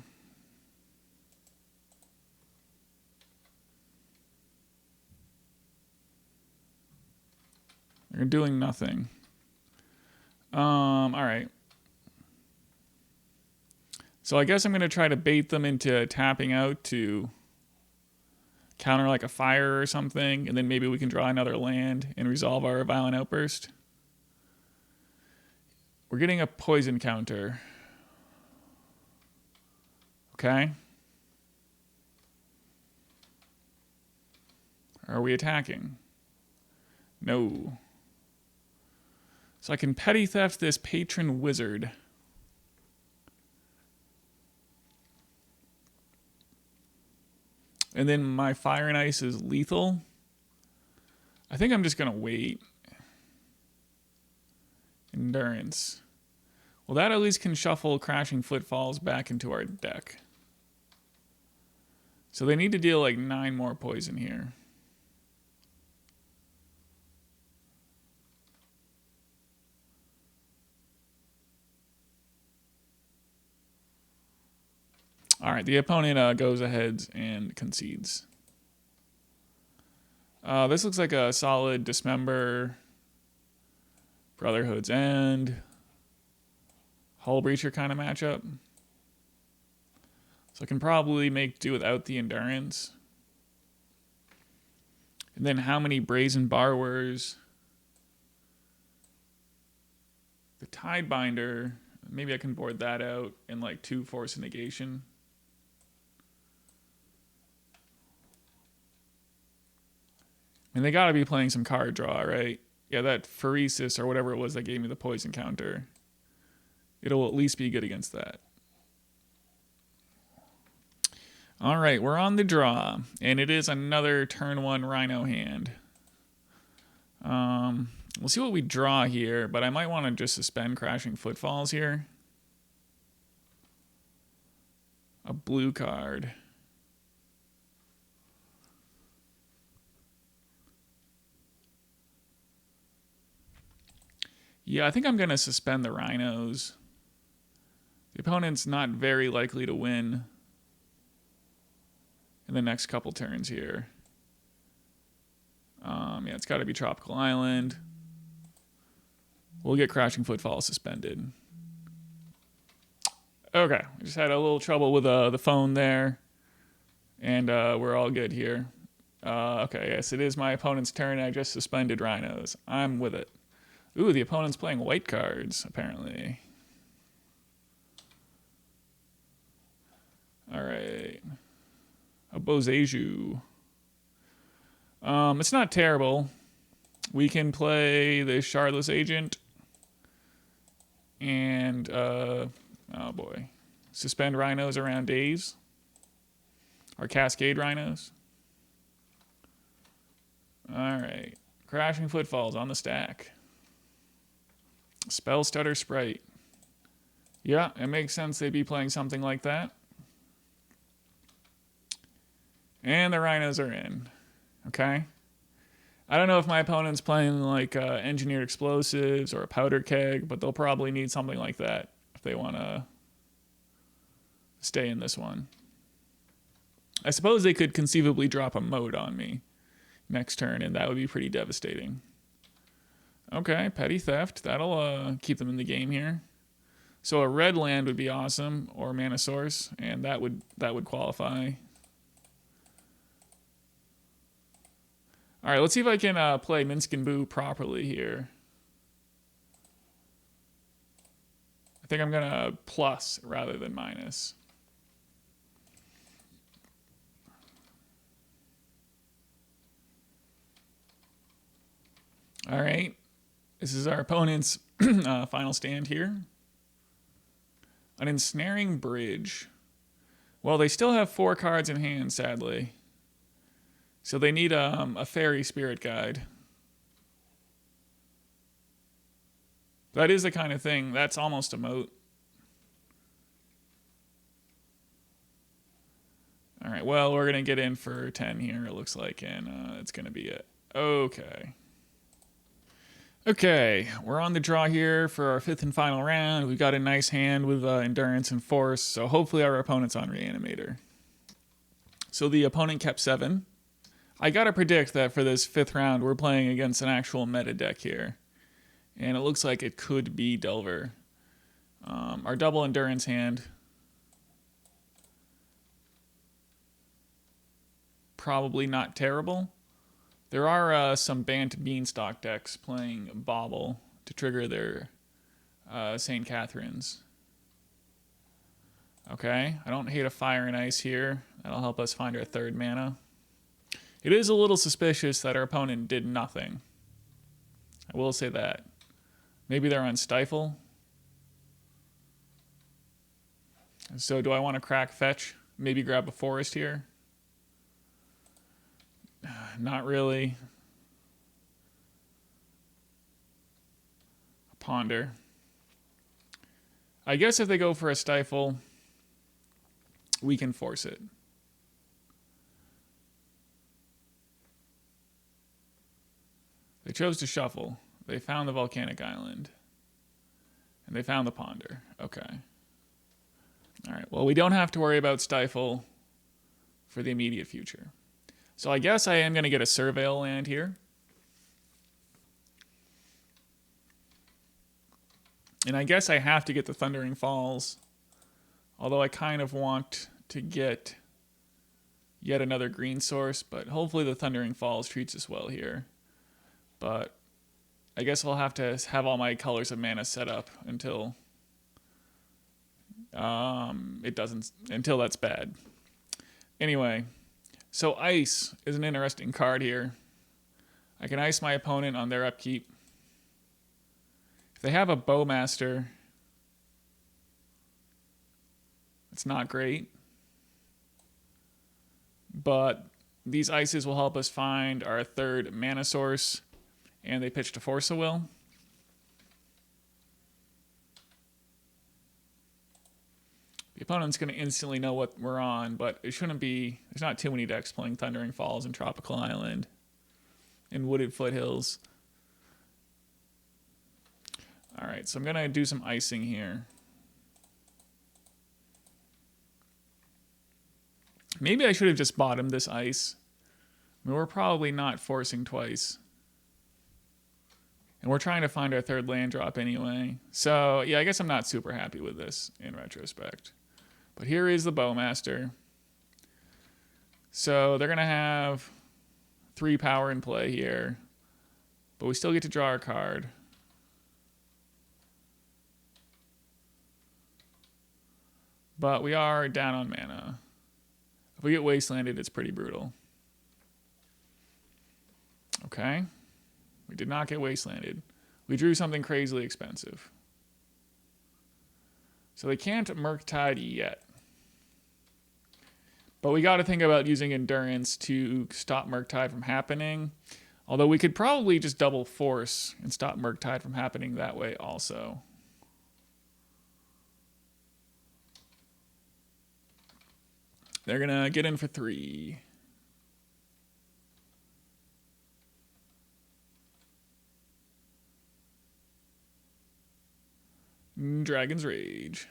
Speaker 1: They're doing nothing. All right. So I guess I'm going to try to bait them into tapping out to counter like a fire or something, and then maybe we can draw another land and resolve our Violent Outburst. We're getting a poison counter. Okay. Are we attacking? No. So I can petty theft this Patron Wizard. And then my Fire and Ice is lethal. I think I'm just going to wait. Endurance. Well, that at least can shuffle Crashing Footfalls back into our deck. So they need to deal like 9 more poison here. All right, the opponent goes ahead and concedes. This looks like a solid Dismember, Brotherhood's End, Hullbreacher kind of matchup. So I can probably make do without the Endurance. And then how many Brazen Borrowers? The Tidebinder, maybe I can board that out in like 2 Force of Negation. And they got to be playing some card draw, right? Yeah, that Pheresis or whatever it was that gave me the poison counter. It'll at least be good against that. All right, we're on the draw. And it is another turn 1 Rhino hand. We'll see what we draw here, but I might want to just suspend Crashing Footfalls here. A blue card. Yeah, I think I'm going to suspend the Rhinos. The opponent's not very likely to win in the next couple turns here. Yeah, it's got to be Tropical Island. We'll get Crashing Footfalls suspended. Okay, I just had a little trouble with the phone there. And we're all good here. Okay, yes, it is my opponent's turn. I just suspended Rhinos. I'm with it. Ooh, the opponent's playing white cards, apparently. All right. A Boseiju. It's not terrible. We can play the Shardless Agent. And, oh boy. Suspend Rhinos around days. Or Cascade Rhinos. All right. Crashing Footfalls on the stack. Spell Stutter Sprite. Yeah, it makes sense they'd be playing something like that. And the Rhinos are in. Okay. I don't know if my opponent's playing like Engineered Explosives or a Powder Keg, but they'll probably need something like that if they want to stay in this one. I suppose they could conceivably drop a Mode on me next turn, and that would be pretty devastating. Okay, Petty Theft. That'll keep them in the game here. So a red land would be awesome, or Mana Source, and that would qualify. All right, let's see if I can play Minsc and Boo properly here. I think I'm gonna plus rather than minus. All right, this is our opponent's final stand here. An Ensnaring Bridge. Well, they still have 4 cards in hand, sadly. So they need a Fairy Spirit Guide. That is the kind of thing. That's almost a moat. All right, well, we're going to get in for 10 here, it looks like, and it's going to be it. Okay. Okay, we're on the draw here for our 5th and final round. We got a nice hand with Endurance and Force, so hopefully our opponent's on Reanimator. So the opponent kept 7. I gotta predict that for this 5th round, we're playing against an actual meta deck here. And it looks like it could be Delver. Our double Endurance hand. Probably not terrible. There are some Bant Beanstalk decks playing Bauble to trigger their St. Catherine's. Okay, I don't hate a Fire and Ice here. That'll help us find our 3rd mana. It is a little suspicious that our opponent did nothing. I will say that. Maybe they're on Stifle. So do I want to crack Fetch? Maybe grab a Forest here? Not really. Ponder. I guess if they go for a Stifle, we can force it. They chose to shuffle. They found the Volcanic Island. And they found the Ponder. Okay. All right. Well, we don't have to worry about Stifle for the immediate future. So I guess I am going to get a Surveil land here. And I guess I have to get the Thundering Falls. Although I kind of want to get yet another green source. But hopefully the Thundering Falls treats us well here. But I guess I'll have to have all my colors of mana set up until it doesn't, until that's bad. Anyway, so Ice is an interesting card here. I can ice my opponent on their upkeep. If they have a Bowmaster, it's not great. But these ices will help us find our third mana source. And they pitched a Force of Will. The opponent's going to instantly know what we're on, but it shouldn't be. There's not too many decks playing Thundering Falls and Tropical Island and Wooded Foothills. All right, so I'm going to do some icing here. Maybe I should have just bottomed this ice. I mean, we're probably not forcing twice. And we're trying to find our third land drop anyway. So, yeah, I guess I'm not super happy with this in retrospect. But here is the Bowmaster. So they're going to have 3 power in play here. But we still get to draw a card. But we are down on mana. If we get Wastelanded, it's pretty brutal. Okay. We did not get Wastelanded. We drew something crazily expensive. So they can't Murktide yet. But we got to think about using Endurance to stop Murktide from happening. Although we could probably just double Force and stop Murktide from happening that way also. They're going to get in for 3. Dragon's Rage.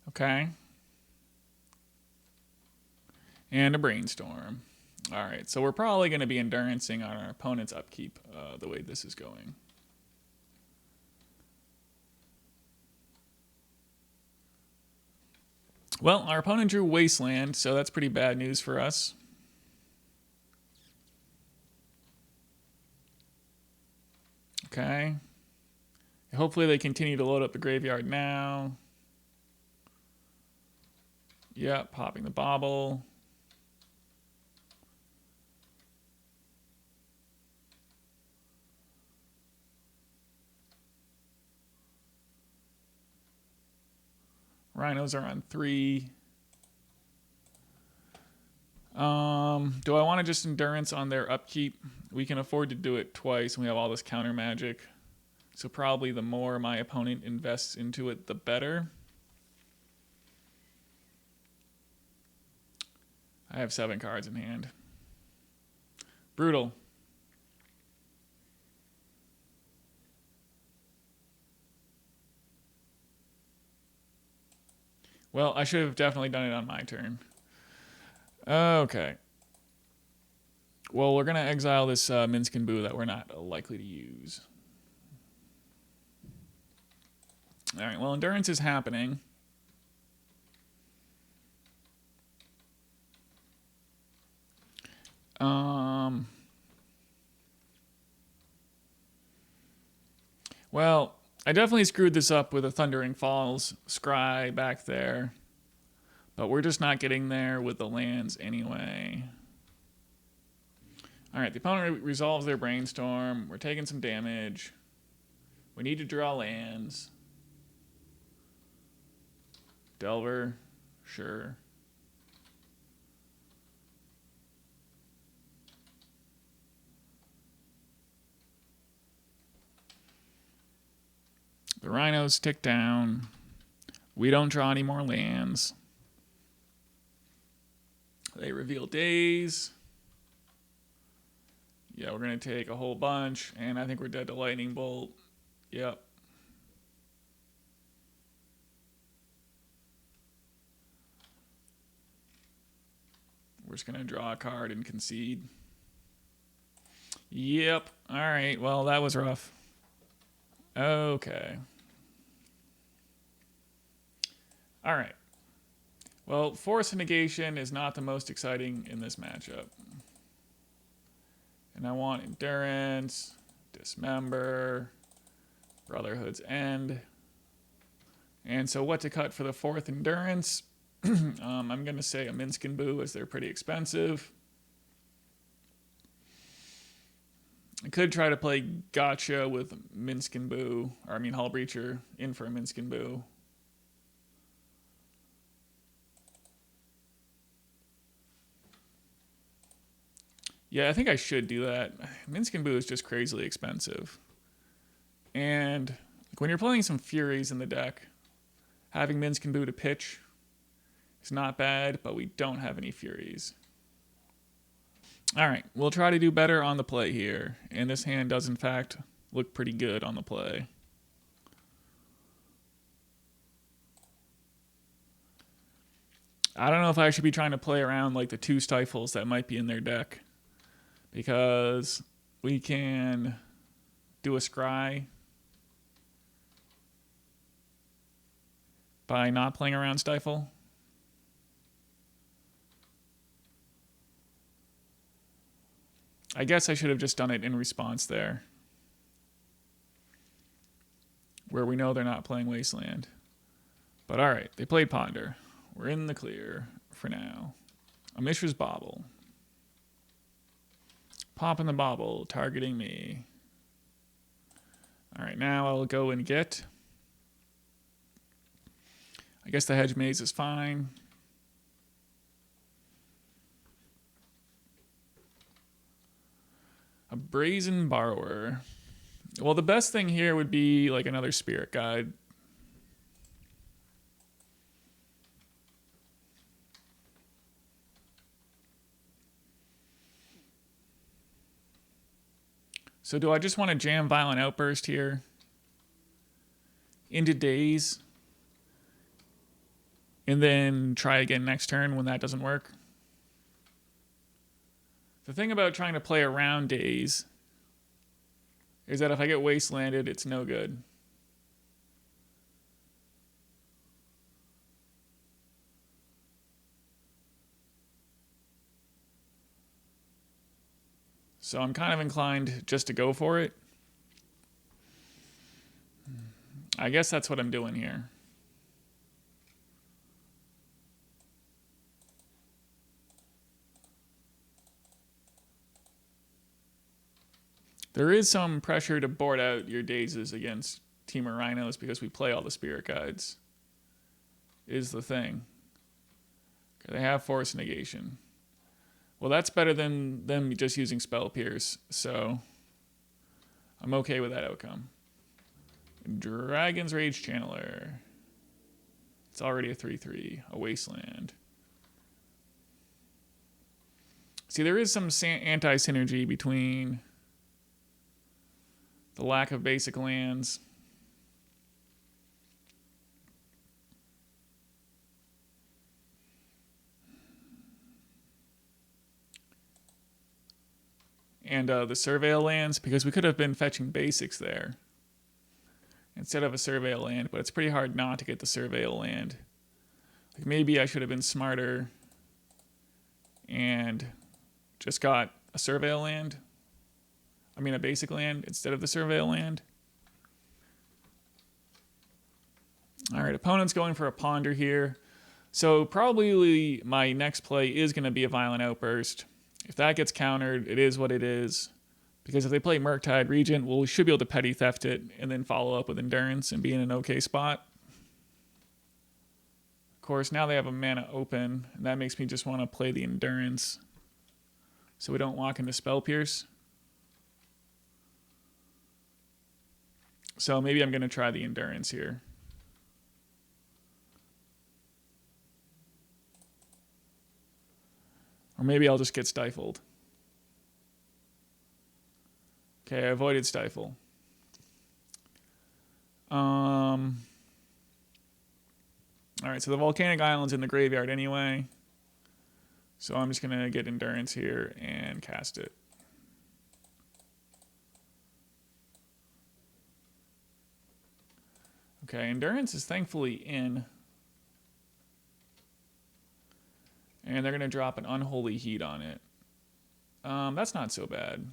Speaker 1: Okay. And a Brainstorm. All right, so we're probably going to be Endurancing on our opponent's upkeep the way this is going. Well, our opponent drew Wasteland, so that's pretty bad news for us. Okay. Hopefully they continue to load up the graveyard now. Yep, popping the Bauble. Rhinos are on 3. Do I want to just Endurance on their upkeep? We can afford to do it twice, and we have all this counter magic. So probably the more my opponent invests into it, the better. I have 7 cards in hand. Brutal. Well, I should have definitely done it on my turn. Okay. Well, we're going to exile this Minsc and Boo that we're not likely to use. All right, well, Endurance is happening. Well, I definitely screwed this up with a Thundering Falls Scry back there. But we're just not getting there with the lands anyway. All right, the opponent resolves their Brainstorm. We're taking some damage. We need to draw lands. Delver, sure. The Rhinos tick down. We don't draw any more lands. They reveal days. Yeah, we're going to take a whole bunch, and I think we're dead to Lightning Bolt. Yep. We're just going to draw a card and concede. Yep. All right. Well, that was rough. Okay. All right. Well, Force of Negation is not the most exciting in this matchup. And I want Endurance, Dismember, Brotherhood's End. And so what to cut for the 4th Endurance? I'm going to say a Minsc and Boo, as they're pretty expensive. I could try to play Gotcha with Minsc and Boo, or I mean Hullbreacher in for a Minsc and Boo. Yeah, I think I should do that. Minsc and Boo is just crazily expensive. And like, when you're playing some Furies in the deck, having Minsc and Boo to pitch is not bad, but we don't have any Furies. All right, we'll try to do better on the play here. And this hand does, in fact, look pretty good on the play. I don't know if I should be trying to play around like the 2 Stifles that might be in their deck, because we can do a Scry by not playing around Stifle. I guess I should have just done it in response there, where we know they're not playing Wasteland. But all right, they played Ponder. We're in the clear for now. A Mishra's Bauble. Popping the Bauble, targeting me. All right, now I'll go and get. I guess the Hedge Maze is fine. A Brazen Borrower. Well, the best thing here would be like another Spirit Guide. So do I just want to jam Violent Outburst here into Daze and then try again next turn when that doesn't work? The thing about trying to play around Daze is that if I get Wastelanded, it's no good. So I'm kind of inclined just to go for it. I guess that's what I'm doing here. There is some pressure to board out your Dazes against Temur Rhinos because we play all the Spirit Guides, is the thing. They have Force of Negation. Well, that's better than them just using Spell Pierce, so I'm okay with that outcome. Dragon's Rage Channeler. It's already a 3/3, a Wasteland. See, there is some anti-synergy between the lack of basic lands and the Surveil lands, because we could have been fetching basics there instead of a Surveil land, but it's pretty hard not to get the Surveil land. Like, maybe I should have been smarter and just got a Surveil land. I mean a basic land instead of the Surveil land. All right, opponent's going for a Ponder here. So probably my next play is going to be a Violent Outburst. If that gets countered, it is what it is. Because if they play Murktide Regent, well, we should be able to Petty Theft it and then follow up with Endurance and be in an okay spot. Of course, now they have a mana open, and that makes me just want to play the Endurance so we don't walk into Spell Pierce. So maybe I'm going to try the Endurance here. Or maybe I'll just get Stifled. Okay, I avoided Stifle. All right, so the Volcanic Island's in the graveyard anyway. So I'm just going to get Endurance here and cast it. Okay, Endurance is thankfully in. And they're going to drop an Unholy Heat on it. That's not so bad.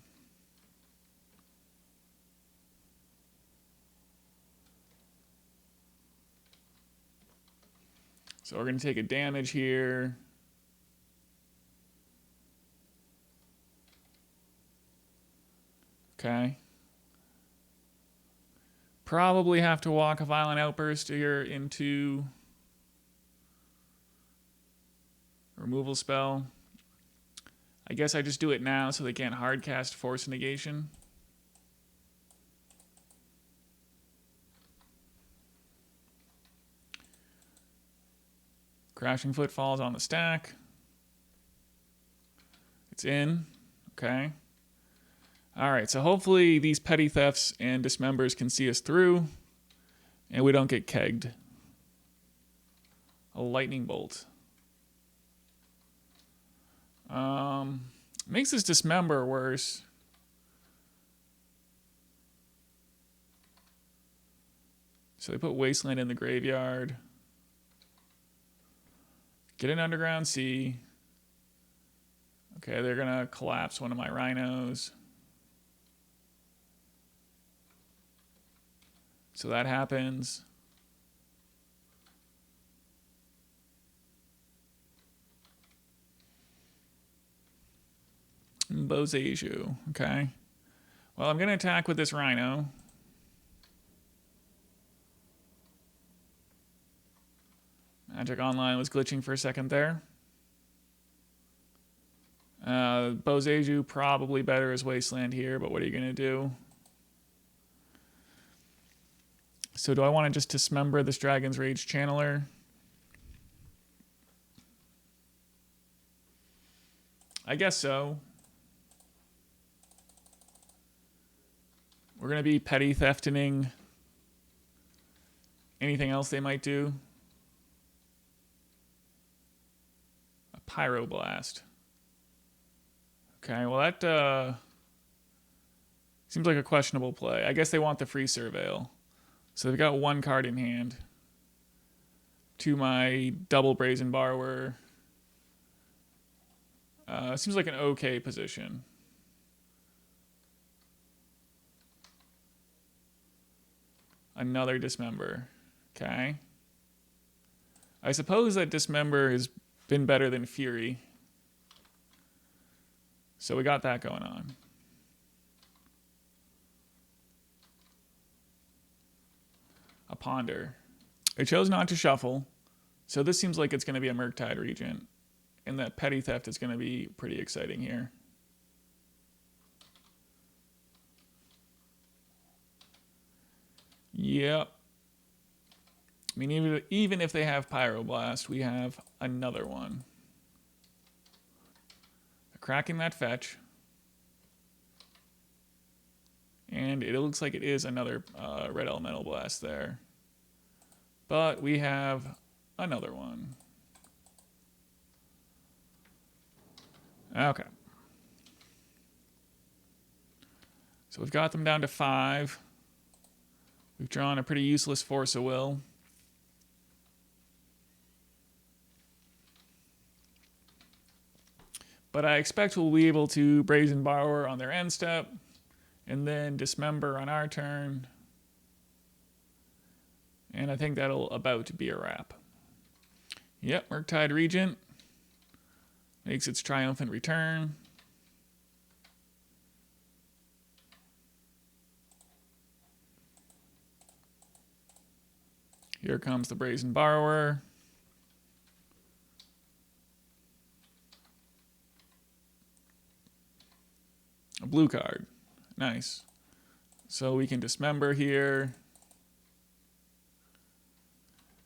Speaker 1: So we're going to take a damage here. Okay. Probably have to walk a Violent Outburst here into removal spell. I guess I just do it now so they can't hard cast Force of Negation. Crashing Footfalls on the stack. It's in. Okay. All right, so hopefully these petty thefts and dismembers can see us through and we don't get kegged. A lightning bolt. Makes this dismember worse. So they put Wasteland in the graveyard. Get an Underground Sea. Okay, they're going to collapse one of my Rhinos. So that happens. Boseiju. Okay. Well, I'm going to attack with this Rhino. Magic Online was glitching for a second there. Boseiju probably better as Wasteland here, but what are you going to do? So do I want to just dismember this Dragon's Rage Channeler? I guess so. We're going to be petty thefting anything else they might do. A Pyroblast. Okay, well that seems like a questionable play. I guess they want the free Surveil. So they've got one card in hand. To my double Brazen Borrower. Seems like an okay position. Another Dismember. Okay. I suppose that Dismember has been better than Fury. So we got that going on. A Ponder. I chose not to shuffle. So this seems like it's going to be a Murktide Regent. And that Petty Theft is going to be pretty exciting here. Yep. I mean, even if they have Pyroblast, we have another one. They're cracking that fetch. And it looks like it is another Red Elemental Blast there. But we have another one. Okay. So we've got them down to 5. We've drawn a pretty useless Force of Will. But I expect we'll be able to Brazen Borrower on their end step, and then Dismember on our turn. And I think that'll about be a wrap. Yep, Murktide Regent makes its triumphant return. Here comes the Brazen Borrower. A blue card. Nice. So we can Dismember here.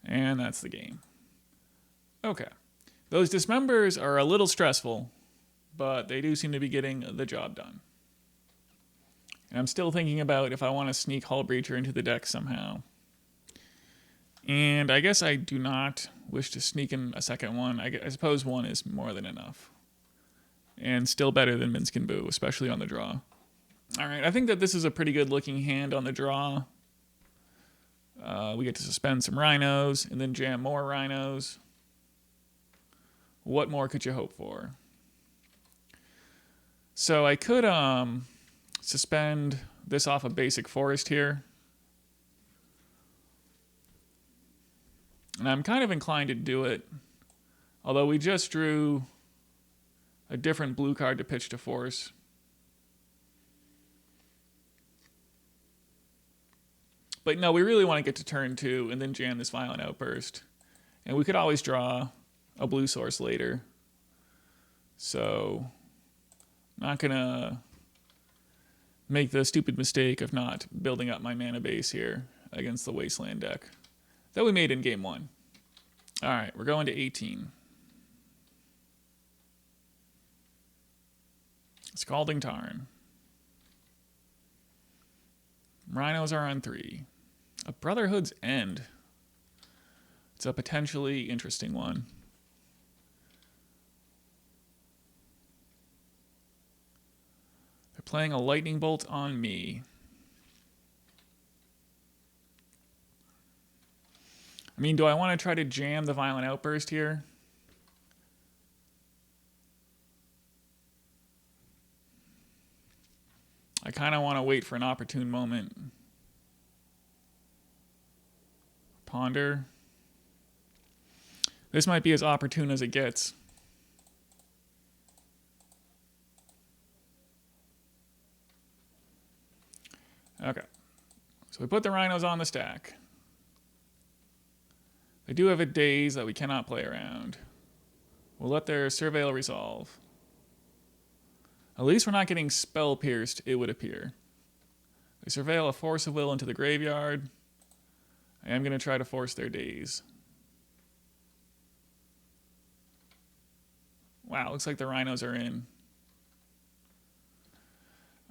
Speaker 1: And that's the game. Okay. Those Dismembers are a little stressful, but they do seem to be getting the job done. And I'm still thinking about if I want to sneak Hullbreacher into the deck somehow. And I guess I do not wish to sneak in a second one. I suppose one is more than enough. And still better than Minsc and Boo, especially on the draw. Alright, I think that this is a pretty good looking hand on the draw. We get to suspend some Rhinos, and then jam more Rhinos. What more could you hope for? So I could suspend this off a basic forest here. And I'm kind of inclined to do it. Although we just drew a different blue card to pitch to force. But no, we really want to get to turn 2 and then jam this Violent Outburst. And we could always draw a blue source later. So, not going to make the stupid mistake of not building up my mana base here against the Wasteland deck that we made in game 1. Alright, we're going to 18. Scalding Tarn. Rhinos are on 3. A Brotherhood's End. It's a potentially interesting one. They're playing a Lightning Bolt on me. I mean, do I want to try to jam the Violent Outburst here? I kind of want to wait for an opportune moment. Ponder. This might be as opportune as it gets. Okay. So we put the Rhinos on the stack. They do have a Daze that we cannot play around. We'll let their Surveil resolve. At least we're not getting Spell Pierced, it would appear. They Surveil a Force of Will into the graveyard. I am going to try to force their Daze. Wow, looks like the Rhinos are in.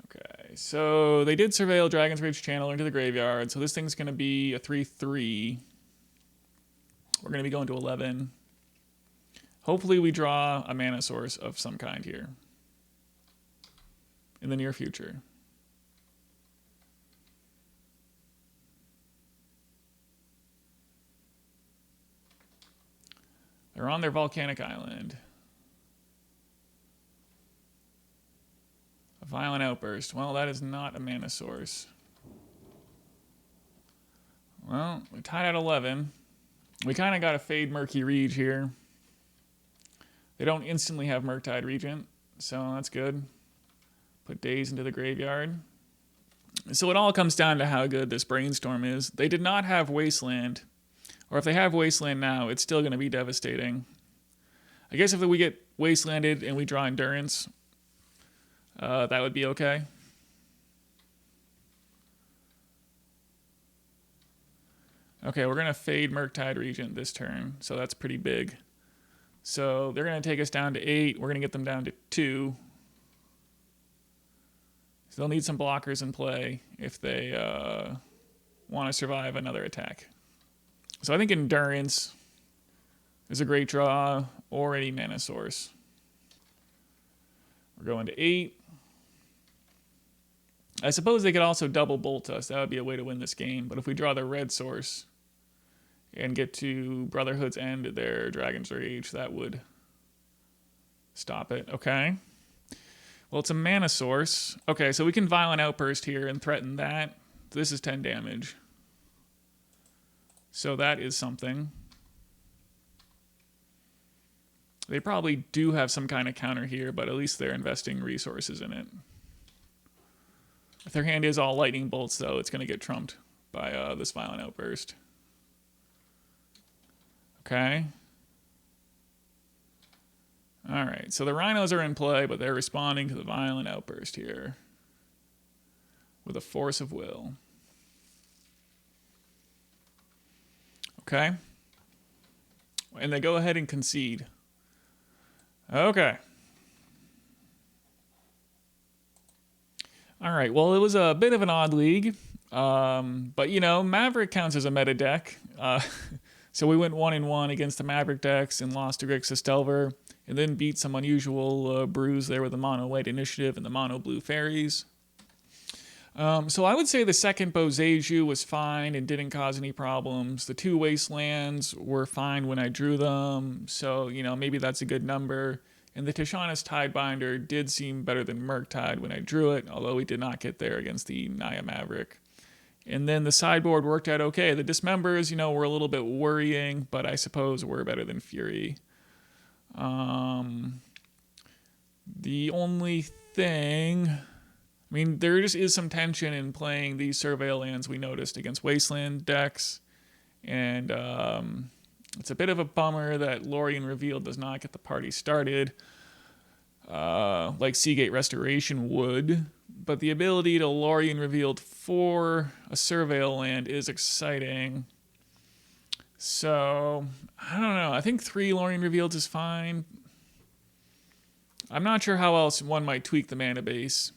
Speaker 1: Okay, so they did Surveil Dragon's Rage Channeler into the graveyard, so this thing's going to be a 3/3. We're going to be going to 11. Hopefully we draw a mana source of some kind here in the near future. They're on their Volcanic Island. A Violent Outburst. Well, that is not a mana source. Well, we tied at 11. We kind of got to fade Murky Rege here. They don't instantly have Murktide Regent, so that's good. Put Daze into the graveyard. So it all comes down to how good this Brainstorm is. They did not have Wasteland. Or if they have Wasteland now, it's still going to be devastating. I guess if we get Wastelanded and we draw Endurance, that would be okay. Okay, we're going to fade Murktide Regent this turn, so that's pretty big. So they're going to take us down to 8. We're going to get them down to 2. So they'll need some blockers in play if they want to survive another attack. So I think Endurance is a great draw, or any mana source. We're going to 8. I suppose they could also double bolt us. That would be a way to win this game. But if we draw the red source and get to Brotherhood's End, their Dragon's Rage, that would stop it. Okay. Well, it's a mana source. Okay, so we can Violent Outburst here and threaten that. This is 10 damage. So that is something. They probably do have some kind of counter here, but at least they're investing resources in it. If their hand is all Lightning Bolts, though, it's going to get trumped by this Violent Outburst. Okay. Alright, so the Rhinos are in play, but they're responding to the Violent Outburst here. with a Force of Will. Okay. And they go ahead and concede. Okay. All right. Well, it was a bit of an odd league. But, you know, Maverick counts as a meta deck. So we went 1-1 against the Maverick decks and lost to Grixis Delver. And then beat some unusual brews there with the mono white initiative and the mono blue fairies. So I would say the second Boseiju was fine and didn't cause any problems. The 2 Wastelands were fine when I drew them, so, you know, maybe that's a good number. And the Tishana's Tidebinder did seem better than Murktide when I drew it, although we did not get there against the Naya Maverick. And then the sideboard worked out okay. The Dismembers, you know, were a little bit worrying, but I suppose were better than Fury. The only thing... I mean, there just is some tension in playing these Surveil lands we noticed against Wasteland decks. And it's a bit of a bummer that Lorien Revealed does not get the party started like Seagate Restoration would. But the ability to Lorien Revealed for a Surveil land is exciting. So, I don't know. I think 3 Lorien Revealed is fine. I'm not sure how else one might tweak the mana base.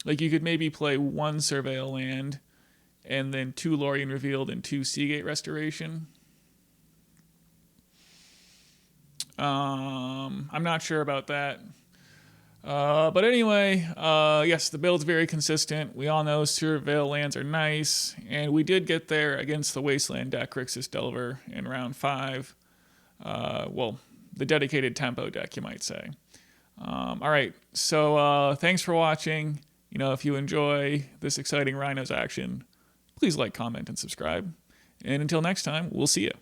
Speaker 1: Like, you could maybe play 1 Surveil land and then 2 Lorien Revealed and 2 Seagate Restoration. I'm not sure about that. But anyway, yes, the build's very consistent. We all know Surveil lands are nice, and we did get there against the Wasteland deck, Grixis Delver, in round 5. Well, the dedicated tempo deck, you might say. All right, so thanks for watching. You know, if you enjoy this exciting Rhinos action, please like, comment, and subscribe. And until next time, we'll see you.